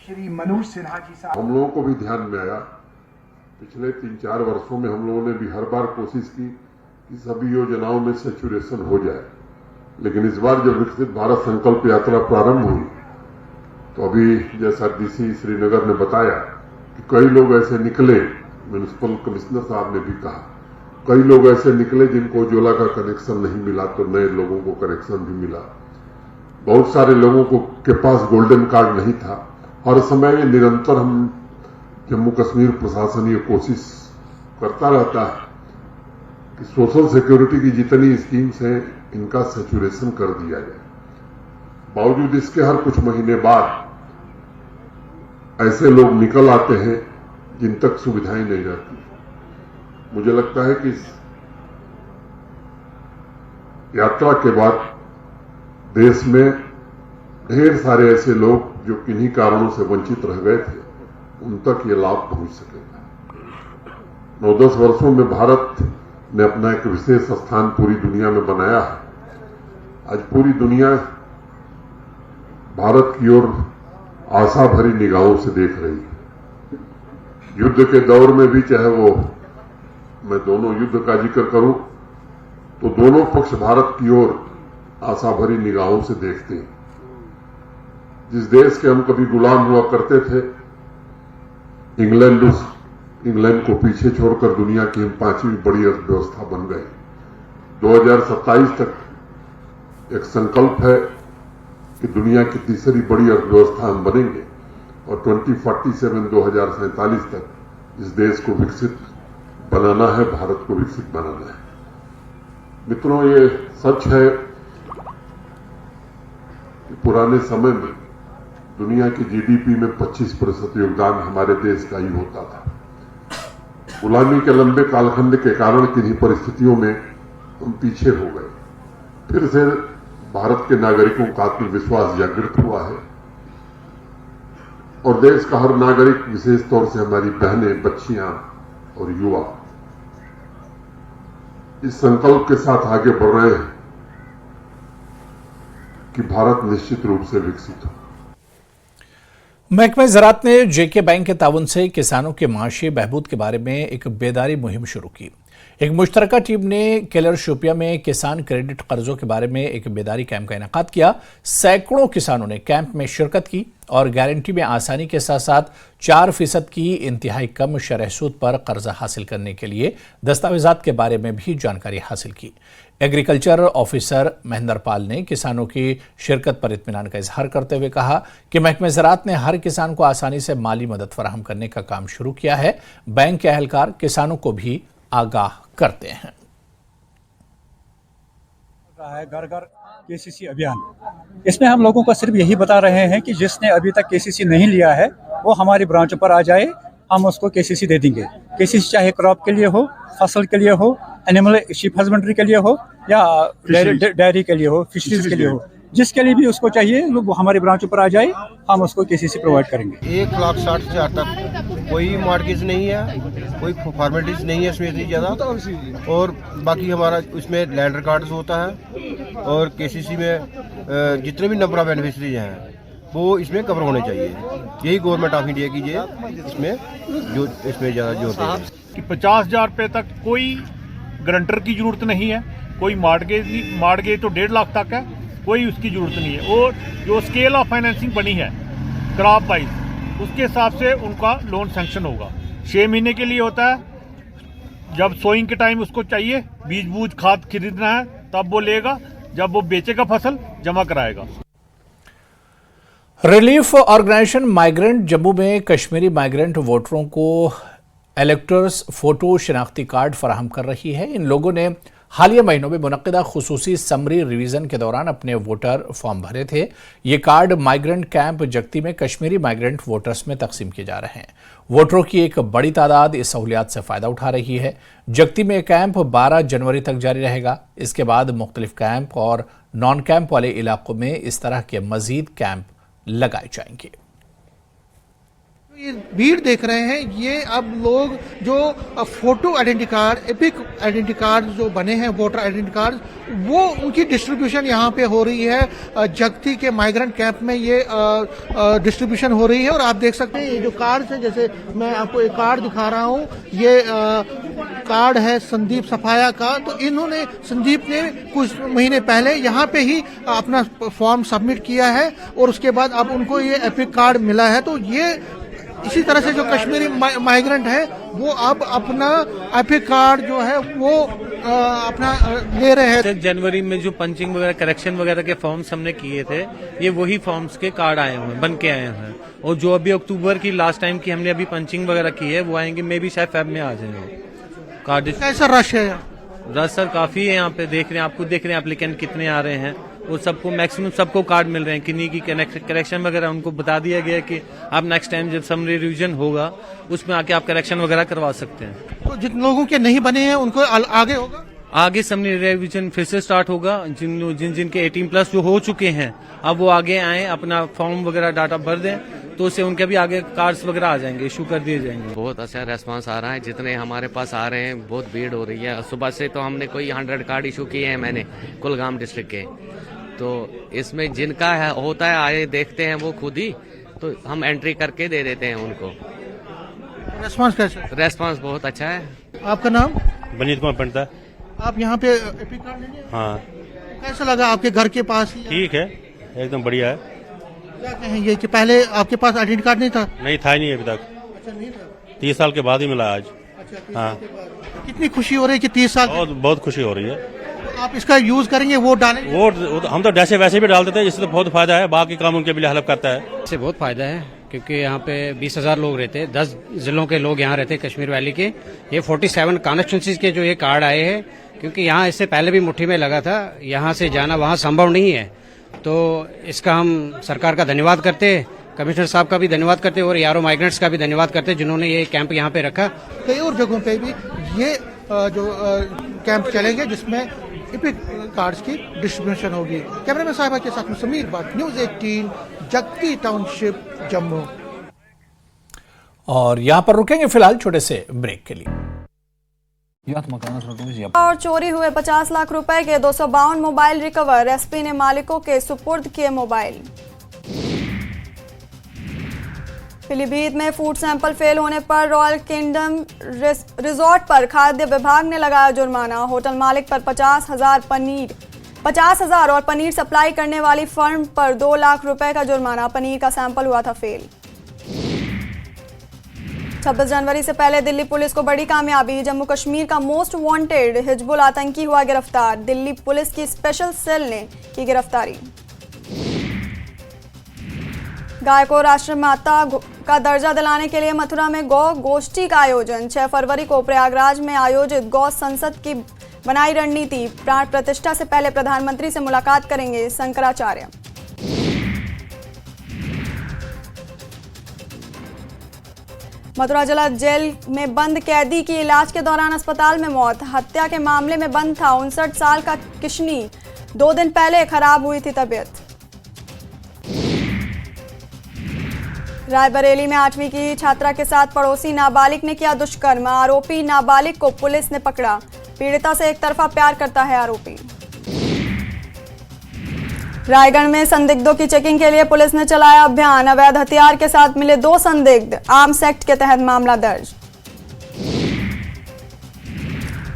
श्री मनोज सिन्हा जी साहब, हम लोगों को भी ध्यान में आया, पिछले 3-4 वर्षों में हम लोगों ने भी हर बार कोशिश की कि सभी योजनाओं में सैचुरेशन हो जाए, लेकिन इस बार जब विकसित भारत संकल्प यात्रा प्रारंभ हुई तो अभी जैसा डीसी श्रीनगर ने बताया कि कई लोग ऐसे निकले, म्युनिसिपल कमिश्नर साहब ने भी कहा, कई लोग ऐसे निकले जिनको उज्ज्वला का कनेक्शन नहीं मिला तो नए लोगों को कनेक्शन भी मिला। बहुत सारे लोगों को के पास गोल्डन कार्ड नहीं था। हर समय में निरंतर हम जम्मू कश्मीर प्रशासन ये कोशिश करता रहता है कि सोशल सिक्योरिटी की जितनी स्कीम्स हैं इनका सैचुरेशन कर दिया जाए। बावजूद इसके हर कुछ महीने बाद ऐसे लोग निकल आते हैं जिन तक सुविधाएं नहीं रहती। मुझे लगता है कि इस यात्रा के बाद देश में ढेर सारे ऐसे लोग जो किन्हीं कारणों से वंचित रह गए थे उन तक ये लाभ पहुंच सकेगा। 9-10 वर्षों में भारत ने अपना एक विशेष स्थान पूरी दुनिया में बनाया है। आज पूरी दुनिया भारत की ओर आशा भरी निगाहों से देख रही है। युद्ध के दौर में भी, चाहे वो मैं दोनों युद्ध का जिक्र करूं तो दोनों पक्ष भारत की ओर आशा भरी निगाहों से देखते हैं। जिस देश के हम कभी गुलाम हुआ करते थे, इंग्लैंड को पीछे छोड़कर दुनिया की हम 5वीं बड़ी अर्थव्यवस्था बन गए। 2027 तक एक संकल्प है कि दुनिया की तीसरी बड़ी अर्थव्यवस्था हम बनेंगे और 2047 तक इस देश को विकसित बनाना है, भारत को विकसित बनाना है। मित्रों, ये सच है कि पुराने समय में दुनिया की जीडीपी में 25% योगदान हमारे देश का ही होता था। गुलामी के लंबे कालखंड के कारण किन्हीं परिस्थितियों में हम पीछे हो गए। फिर से भारत के नागरिकों का आत्मविश्वास जागृत हुआ है और देश का हर नागरिक, विशेष तौर से हमारी बहनें, बच्चियां और युवा इस संकल्प के साथ आगे बढ़ रहे हैं कि भारत निश्चित रूप से विकसित हो। महकमा ज़राअत ने जेके बैंक के ताउन से किसानों के माशी बहबूद के बारे में एक बेदारी मुहिम शुरू की। एक मुश्तरका टीम ने केलर शोपिया में किसान क्रेडिट कर्जों के बारे में एक बेदारी कैंप का इनेकाद किया। सैकड़ों किसानों ने कैंप में शिरकत की और गारंटी में आसानी के साथ साथ 4% की इंतहाई कम शरह सूद पर कर्जा हासिल करने के लिए दस्तावेजात के बारे में भी जानकारी हासिल की। एग्रीकल्चर ऑफिसर महेंद्र पाल ने किसानों की शिरकत पर इत्मीनान का इजहार करते हुए कहा कि महकमा ज़राअत ने हर किसान को आसानी से माली मदद फराहम करने का काम शुरू किया है। बैंक के अहलकार किसानों को भी आगाह करते हैं। घर घर केसीसी अभियान, इसमें हम लोगों को सिर्फ यही बता रहे हैं कि जिसने अभी तक केसीसी नहीं लिया है वो हमारी ब्रांचों पर आ जाए, हम उसको केसीसी दे देंगे। केसीसी चाहे क्रॉप के लिए हो, फसल के लिए हो, एनिमल शीप हस्बेंड्री के लिए हो या डेयरी के लिए हो, फिशरीज के लिए हो, जिसके लिए भी उसको चाहिए वो हमारी ब्रांचों पर आ जाए, हम उसको केसीसी प्रोवाइड करेंगे। 1,60,000 तक कोई मॉर्गेज नहीं है, कोई फॉर्मेलिटीज नहीं है इसमें इतनी ज़्यादा, और बाकी हमारा उसमें लैंड रिकॉर्ड्स होता है और केसीसी में जितने भी नंबर ऑफ बेनिफिशरीज हैं वो इसमें कवर होने चाहिए। यही गवर्नमेंट ऑफ इंडिया की इसमें ज़्यादा जोर दें कि 50,000 रुपये तक कोई गारंटर की जरूरत नहीं है, कोई मॉर्गेज तो 1.5 लाख तक है, कोई उसकी जरूरत नहीं है। और जो स्केल ऑफ फाइनेंसिंग बनी है क्रॉप वाइज, उसके हिसाब से उनका लोन सैंक्शन होगा। 6 महीने के लिए होता है, जब सोइंग के टाइम उसको चाहिए, बीज बूज खाद खरीदना है तब वो लेगा, जब वो बेचेगा फसल जमा कराएगा। रिलीफ ऑर्गेनाइजेशन माइग्रेंट जम्मू में कश्मीरी माइग्रेंट वोटरों को इलेक्टर्स फोटो शिनाख्ती कार्ड फराहम कर रही है। इन लोगों ने हालिया महीनों में मुनक्किदा खुसूसी समरी रिवीजन के दौरान अपने वोटर फॉर्म भरे थे। ये कार्ड माइग्रेंट कैंप जगती में कश्मीरी माइग्रेंट वोटर्स में तकसीम किए जा रहे हैं। वोटरों की एक बड़ी तादाद इस सहूलियात से फायदा उठा रही है। जगती में कैंप 12 जनवरी तक जारी रहेगा। इसके बाद मुख्तलिफ कैंप और नॉन कैंप वाले इलाकों में इस तरह के मजीद कैंप लगाए जाएंगे। ये भीड़ देख रहे हैं, ये अब लोग जो photo identity card, epic identity card जो बने हैं, वोटर आइडेंटिटी कार्ड, वो उनकी डिस्ट्रीब्यूशन यहाँ पे हो रही है। जगती के माइग्रेंट कैंप में ये डिस्ट्रीब्यूशन हो रही है। और आप देख सकते हैं ये जो कार्ड है, जैसे मैं आपको एक कार्ड दिखा रहा हूँ, ये कार्ड है संदीप सफाया का। तो इन्होंने, संदीप ने कुछ महीने पहले यहाँ पे ही अपना फॉर्म सबमिट किया है और उसके बाद अब उनको ये एपिक कार्ड मिला है। तो ये इसी तरह से जो कश्मीरी माइग्रेंट है वो अब अपना एपिक कार्ड जो है वो अपना ले रहे हैं। जनवरी में जो पंचिंग वगैरह, करेक्शन वगैरह के फॉर्म्स हमने किए थे, ये वही फॉर्म्स के कार्ड आए हुए हैं, बन के आए हैं। और जो अभी अक्टूबर की लास्ट टाइम की हमने अभी पंचिंग वगैरह की है, वो आएंगे, मे भी शायद फेब में आ जाएंगे कार्ड। कैसा रश है? रश सर काफी है यहाँ पे, देख रहे हैं, आपको देख रहे हैं एप्लीकेंट कितने आ रहे हैं। वो सबको, मैक्सिमम सबको कार्ड मिल रहे हैं। किन्हीं की करेक्शन वगैरह उनको बता दिया गया कि आप नेक्स्ट टाइम जब समरी रिवीजन होगा उसमें आके आप करेक्शन वगैरह करवा सकते हैं। तो जिन लोगों के नहीं बने हैं उनको आगे होगा, आगे समरी रिवीजन फिर से स्टार्ट होगा। जिनके 18+ जो हो चुके हैं, अब वो आगे आए, अपना फॉर्म वगैरह डाटा भर दें, तो उससे उनके भी आगे कार्ड्स वगैरह आ जाएंगे, इशू कर दिए जाएंगे। बहुत अच्छा रेस्पॉन्स आ रहा है। जितने हमारे पास आ रहे हैं, बहुत भीड़ हो रही है। सुबह से तो हमने कोई 100 कार्ड इशू किए हैं मैंने, कुलगाम डिस्ट्रिक्ट के। तो इसमें जिनका है होता है, आए देखते हैं वो खुद ही, तो हम एंट्री करके दे देते हैं उनको। रेस्पॉन्स कैसा? रेस्पॉन्स बहुत अच्छा है। आपका नाम? बनीत कुमार पंडिता। आप यहाँ पे एपिक कार्ड लेंगे? हाँ। कैसा लगा आपके घर के पास? ठीक है, एकदम बढ़िया है। क्या कहेंगे कि पहले आपके पास आइडेंटिटी कार्ड नहीं था? नहीं था ही नहीं अभी तक। अच्छा, नहीं था। 30 साल के बाद ही मिला आज। अच्छा, हाँ। कितनी खुशी हो रही है कि 30 साल? बहुत खुशी हो रही है। आप इसका यूज करेंगे, वोट डालेंगे? वोट हम तो जैसे वैसे भी डाल देते हैं, इससे तो बहुत फायदा है। बाकी काम उनके लिए हेल्प करता है। इससे बहुत फायदा है क्योंकि यहाँ पे 20,000 लोग रहते हैं, 10 जिलों के लोग यहाँ रहते हैं कश्मीर वैली के। ये 47 कॉन्स्टिट्यूंसीज के जो ये कार्ड आए हैं, क्योंकि यहाँ इससे पहले भी मुट्ठी में लगा था, यहाँ से जाना वहाँ संभव नहीं है। तो इसका हम सरकार का धन्यवाद करते हैं, कमिश्नर साहब का भी धन्यवाद करते हैं और यारो माइग्रेंट्स का भी धन्यवाद करते हैं जिन्होंने ये कैंप यहाँ पे रखा। कई और जगहों पे भी ये जो कैंप चलेंगे जिसमें एपिक कार्ड्स की डिस्ट्रीब्यूशन होगी। कैमरामैन साहिबा के साथ में समीर भट्ट, न्यूज़ 18, जगती टाउनशिप, जम्मू। और यहाँ पर रुकेंगे फिलहाल छोटे से ब्रेक के लिए। और चोरी हुए 50 लाख रुपए के 252 मोबाइल रिकवर, एसपी ने मालिकों के सुपुर्द किए मोबाइल। पीलीभीत में फूड सैंपल फेल होने पर रॉयल किंगडम रिजॉर्ट पर खाद्य विभाग ने लगाया जुर्माना। होटल मालिक पर 50,000 और पनीर सप्लाई करने वाली फर्म पर 2 लाख रुपए का जुर्माना। पनीर का सैंपल हुआ था फेल। 26 जनवरी से पहले दिल्ली पुलिस को बड़ी कामयाबी, जम्मू कश्मीर का मोस्ट वांटेड हिजबुल आतंकी हुआ गिरफ्तार। दिल्ली पुलिस की स्पेशल सेल ने की गिरफ्तारी। गाय को राष्ट्रमाता का दर्जा दिलाने के लिए मथुरा में गौ गोष्ठी का आयोजन। 6 फरवरी को प्रयागराज में आयोजित गौ संसद की बनाई रणनीति। प्राण प्रतिष्ठा से पहले प्रधानमंत्री से मुलाकात करेंगे शंकराचार्य। मथुरा जिला जेल में बंद कैदी की इलाज के दौरान अस्पताल में मौत। हत्या के मामले में बंद था 59 साल का किशनी। 2 दिन पहले खराब हुई थी तबीयत। रायबरेली में 8वीं की छात्रा के साथ पड़ोसी नाबालिग ने किया दुष्कर्म। आरोपी नाबालिग को पुलिस ने पकड़ा। पीड़िता से एक तरफा प्यार करता है आरोपी। रायगढ़ में संदिग्धों की चेकिंग के लिए पुलिस ने चलाया अभियान। अवैध हथियार के साथ मिले 2 संदिग्ध, आर्म्स एक्ट के तहत मामला दर्ज।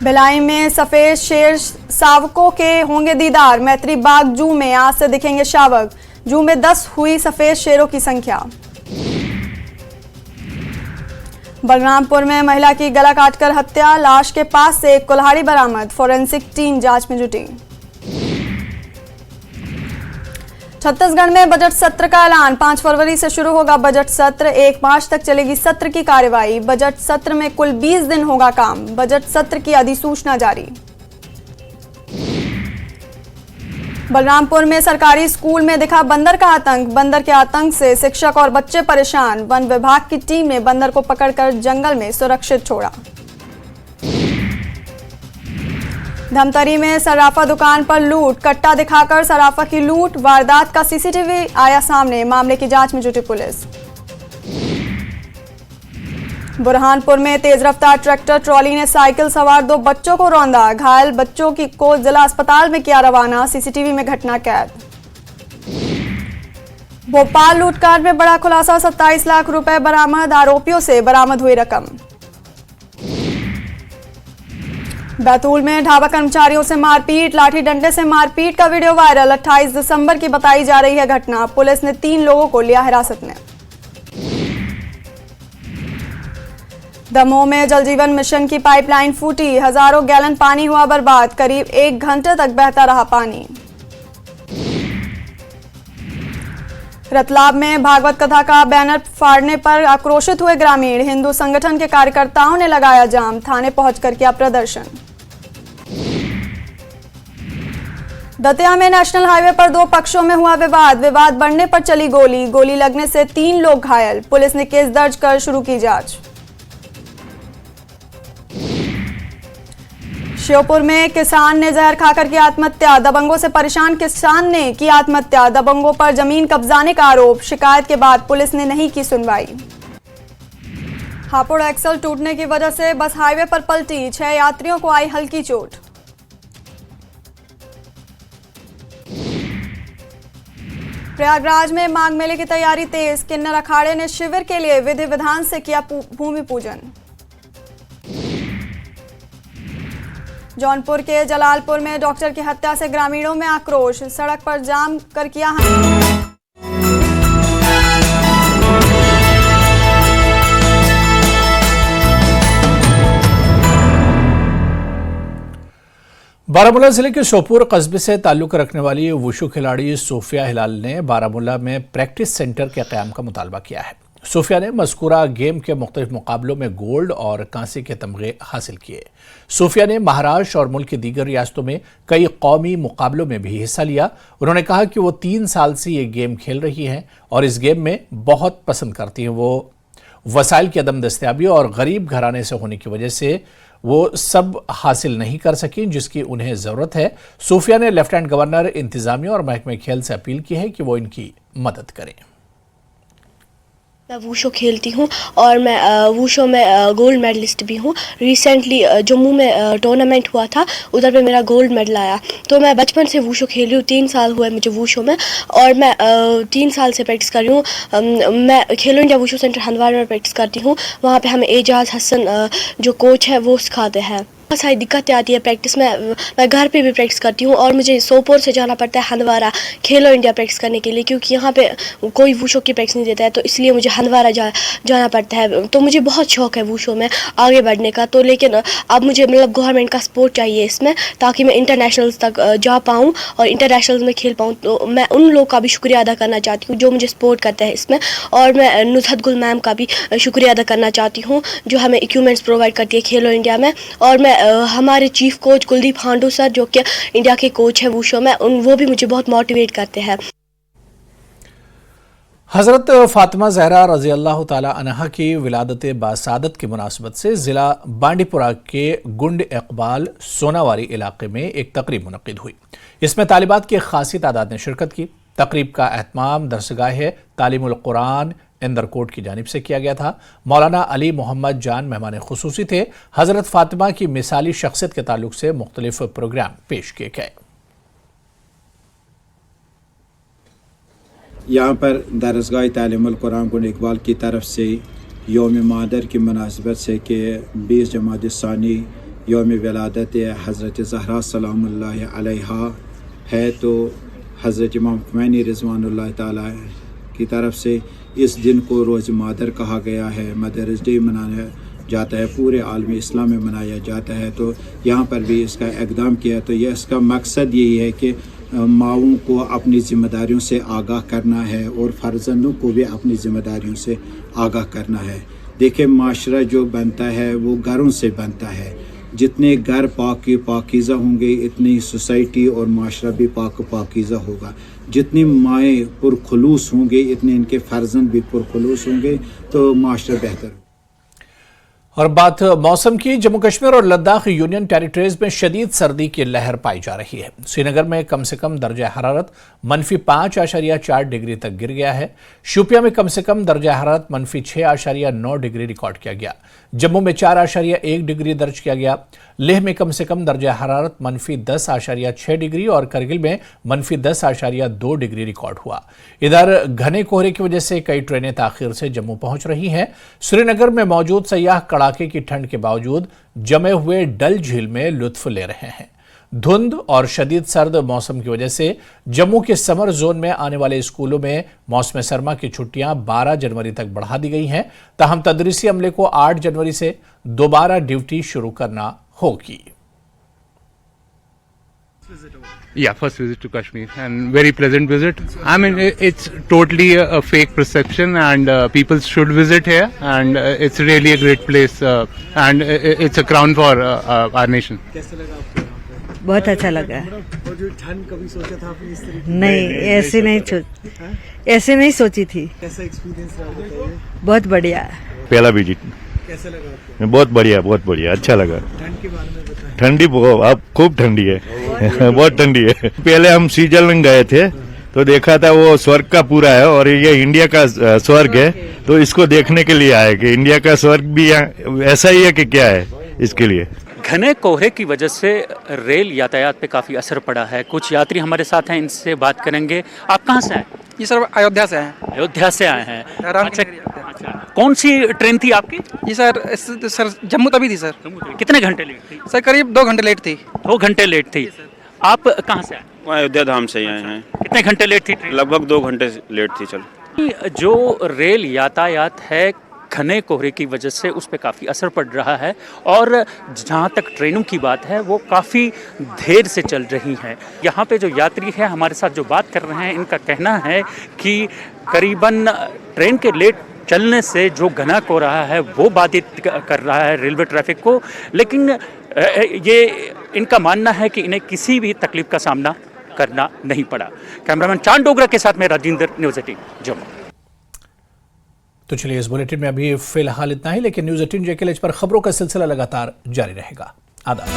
भिलाई में सफेद शेर शावकों के होंगे दीदार। मैत्री बाग जू में आज से दिखेंगे शावक। जू में 10 हुई सफेद शेरों की संख्या। बलरामपुर में महिला की गला काटकर हत्या, लाश के पास से एक कुल्हाड़ी बरामद। फोरेंसिक टीम जांच में जुटी। छत्तीसगढ़ में बजट सत्र का ऐलान। 5 फरवरी से शुरू होगा बजट सत्र। 1 मार्च तक चलेगी सत्र की कार्यवाही। बजट सत्र में कुल 20 दिन होगा काम। बजट सत्र की अधिसूचना जारी। बलरामपुर में सरकारी स्कूल में दिखा बंदर का आतंक। बंदर के आतंक से शिक्षक और बच्चे परेशान। वन विभाग की टीम ने बंदर को पकड़कर जंगल में सुरक्षित छोड़ा। धमतरी में सराफा दुकान पर लूट। कट्टा दिखाकर सराफा की लूट। वारदात का सीसीटीवी आया सामने। मामले की जांच में जुटी पुलिस। बुरहानपुर में तेज रफ्तार ट्रैक्टर ट्रॉली ने साइकिल सवार 2 बच्चों को रौंदा। घायल बच्चों को जिला अस्पताल में किया रवाना। सीसीटीवी में घटना कैद। भोपाल लूटकांड में बड़ा खुलासा। 27 लाख रुपए बरामद। आरोपियों से बरामद हुई रकम। बैतूल में ढाबा कर्मचारियों से मारपीट। लाठी डंडे से मारपीट का वीडियो वायरल। 28 दिसंबर की बताई जा रही है घटना। पुलिस ने 3 लोगों को लिया हिरासत में। दमोह में जल जीवन मिशन की पाइपलाइन फूटी। हजारों गैलन पानी हुआ बर्बाद। करीब 1 घंटे तक बहता रहा पानी। रतलाम में भागवत कथा का बैनर फाड़ने पर आक्रोशित हुए ग्रामीण। हिंदू संगठन के कार्यकर्ताओं ने लगाया जाम। थाने पहुंचकर किया प्रदर्शन। दतिया में नेशनल हाईवे पर 2 पक्षों में हुआ विवाद। विवाद बढ़ने पर चली गोली। गोली लगने से 3 लोग घायल। पुलिस ने केस दर्ज कर शुरू की जांच। श्योपुर में किसान ने जहर खाकर की आत्महत्या। दबंगों से परेशान किसान ने की आत्महत्या। दबंगों पर जमीन कब्जाने का आरोप। शिकायत के बाद पुलिस ने नहीं की सुनवाई। हापुड़ एक्सल टूटने की वजह से बस हाईवे पर पलटी। 6 यात्रियों को आई हल्की चोट। प्रयागराज में माघ मेले की तैयारी तेज। किन्नर अखाड़े ने शिविर के लिए विधि विधान से किया भूमि पूजन। जौनपुर के जलालपुर में डॉक्टर की हत्या से ग्रामीणों में आक्रोश। सड़क पर जाम कर किया बारामूला जिले के सोपुर कस्बे से ताल्लुक रखने वाली वुशु खिलाड़ी सोफिया हिलाल ने बारामूला में प्रैक्टिस सेंटर के क़याम का मुतालबा किया है। सोफिया ने मज़कूरा गेम के मुख्तलिफ मुकाबलों में गोल्ड और कांसे के तमगे हासिल किए। सोफिया ने महाराष्ट्र और मुल्क की दीगर रियासतों में कई कौमी मुकाबलों में भी हिस्सा लिया। उन्होंने कहा कि वो 3 साल से ये गेम खेल रही हैं और इस गेम में बहुत पसंद करती हैं। वो वसाइल की अदम दस्तयाबी और गरीब घराने से होने की वजह से वो सब हासिल नहीं कर सकी जिसकी उन्हें ज़रूरत है। सोफिया ने लेफ्टिनेंट गवर्नर, इंतजामिया और महकमे खेल से अपील की है कि वो इनकी मदद करें। मैं वूशो खेलती हूँ और मैं वूशो में गोल्ड मेडलिस्ट भी हूँ। रिसेंटली जम्मू में टूर्नामेंट हुआ था, उधर पे मेरा गोल्ड मेडल आया। तो मैं बचपन से वूशो खेल रही हूँ। 3 साल हुए मुझे वूशो में और मैं 3 साल से प्रैक्टिस कर रही हूँ। मैं खेलो इंडिया वूशो सेंटर हंदवाड़ा में प्रैक्टिस करती हूँ। वहाँ पे हमें एजाज हसन जो कोच है वो सिखाते हैं। बहुत सारी दिक्कतें आती है प्रैक्टिस में। मैं घर पे भी प्रैक्टिस करती हूँ और मुझे सोपोर से जाना पड़ता है हंदवाड़ा खेलो इंडिया प्रैक्टिस करने के लिए, क्योंकि यहाँ पे कोई वूशो की प्रैक्टिस नहीं देता है। तो इसलिए मुझे हंदवाड़ा जाना पड़ता है। तो मुझे बहुत शौक है वूशो में आगे बढ़ने का। तो लेकिन अब मुझे मतलब गवर्नमेंट का सपोर्ट चाहिए इसमें, ताकि मैं इंटरनेशनल्स तक जा पाऊँ और इंटरनेशनल्स में खेल पाऊँ। तो मैं उन लोगों का भी शुक्रिया अदा करना चाहती हूँ जो मुझे सपोर्ट करते हैं इसमें। और मैं नुसरत गुल मैम का भी शुक्रिया अदा करना चाहती हूँ जो हमें इक्विपमेंट्स प्रोवाइड करती है खेलो इंडिया में। और मैं हमारे चीफ कोच कुलदीप हांडू सर जो कि इंडिया के कोच है वूशो में, वो भी मुझे बहुत मोटिवेट करते हैं। हज़रत फ़ातिमा ज़हरा रज़ी अल्लाह ताला अन्हा की विलादत बासादत की मुनासबत से ज़िला बांडीपुरा के गुंड इकबाल सोनावारी इलाके में एक तकरीब मुनक़िद हुई। इसमें तालिबात की खासी तादाद ने शिरकत की। तकरीब का एहतमाम दरसगाह तालीमुल कुरान इंदरकोट की जानिब से किया गया था। मौलाना अली मोहम्मद जान मेहमान खुसूसी थे। हज़रत फ़ातिमा की मिसाली शख्सियत के ताल्लुक से मुख्तलिफ प्रोग्राम पेश किए गए। यहाँ पर दरसगाह तालीमुल कुरान गुंड इकबाल की तरफ से योम मादर की मुनासिबत से कि 20 जमात सानी योम विलादत हज़रत ज़हरा सलामुल्लाह अलैहा है, तो हज़रत इमाम खुमैनी रिज़वानुल्लाह ताला की तरफ से इस दिन को रोज़ मादर कहा गया है। मदर्स डे मनाया जाता है, पूरे आलमी इस्लाम में मनाया जाता है। तो यहाँ पर भी इसका इक़दाम किया। तो यह इसका मकसद यही है कि माओं को अपनी जिम्मेदारियों से आगाह करना है और फर्जंदों को भी अपनी जिम्मेदारियों से आगाह करना है। देखिए, माशरा जो बनता है वो घरों से बनता है। जितने घर पाकीज़ा होंगे इतनी सोसाइटी और माशरा भी पाकीज़ा होगा। जितनी माएँ पुरखलूस होंगे इतने इनके फर्जंद भी पुरखलूस होंगे, तो माशरा बेहतर। और बात मौसम की। जम्मू कश्मीर और लद्दाख यूनियन टेरिटरीज में शदीद सर्दी की लहर पाई जा रही है। श्रीनगर में कम से कम दर्जा हरारत -5.4 डिग्री तक गिर गया है। शोपियां में कम से कम दर्जा हरारत -6.9 डिग्री रिकॉर्ड किया गया। जम्मू में 4.1 डिग्री दर्ज किया गया। लेह में कम से कम दर्जा हरारत -10.6 डिग्री और करगिल में -10.2 डिग्री रिकॉर्ड हुआ। इधर घने कोहरे की वजह से कई ट्रेनें ताखिर से जम्मू पहुंच रही हैं। श्रीनगर में मौजूद सयाह कड़ाके की ठंड के बावजूद जमे हुए डल झील में लुत्फ ले रहे हैं। धुंध और शदीद सर्द मौसम की वजह से जम्मू के समर जोन में आने वाले स्कूलों में मौसम सरमा की छुट्टियां 12 जनवरी तक बढ़ा दी गई हैं। ताहम तदरीसी अमले को 8 जनवरी से दोबारा ड्यूटी शुरू करना होगी। Yeah, first visit to Kashmir and very pleasant visit. I mean, it's totally a fake perception and people should visit here and it's really a great place and it's a crown for our nation. कैसा लगा आपको? बहुत अच्छा लगा। और जो ठंड कभी सोचा था आपने इस तरीके? नहीं, ऐसे नहीं सोची थी। कैसा एक्सपीरियंस रहा बताइए? बहुत बढ़िया। पहला विजिट। कैसा लगा आपको? बहुत बढ़िया, अच्छा लगा। ठंड के बारे में बताएं। ठंडी अब खूब ठंडी है, बहुत ठंडी है। पहले हम स्विट्जरलैंड गए थे तो देखा था वो स्वर्ग का पूरा है और ये इंडिया का स्वर्ग है, तो इसको देखने के लिए आए कि इंडिया का स्वर्ग भी ऐसा ही है कि क्या है, इसके लिए। घने कोहरे की वजह से रेल यातायात पे काफ़ी असर पड़ा है। कुछ यात्री हमारे साथ हैं, इनसे बात करेंगे। आप कहाँ से हैं? जी सर, अयोध्या से हैं। अयोध्या से आए हैं। अच्छा, कौन सी ट्रेन थी आपकी? जी सर जम्मू तभी थी सर। कितने घंटे लेट थी? सर करीब 2 घंटे लेट थी। 2 घंटे लेट थी। आप कहाँ से आए? अयोध्या धाम से आए हैं। कितने घंटे लेट थी ट्रेन? लगभग 2 घंटे लेट थी। चल, जो रेल यातायात है घने कोहरे की वजह से उस पर काफ़ी असर पड़ रहा है और जहाँ तक ट्रेनों की बात है वो काफ़ी देर से चल रही हैं। यहाँ पे जो यात्री हैं हमारे साथ जो बात कर रहे हैं, इनका कहना है कि करीबन ट्रेन के लेट चलने से जो घना कोहरा है वो बाधित कर रहा है रेलवे ट्रैफिक को, लेकिन ये इनका मानना है कि इन्हें किसी भी तकलीफ का सामना करना नहीं पड़ा। कैमरामैन चांद डोगरा के साथ में राजेंद्र, न्यूज़ 18 जम्मू। तो चलिए, इस बुलेटिन में अभी फिलहाल इतना ही, लेकिन न्यूज़ 18 JKLH पर खबरों का सिलसिला लगातार जारी रहेगा। आदाब।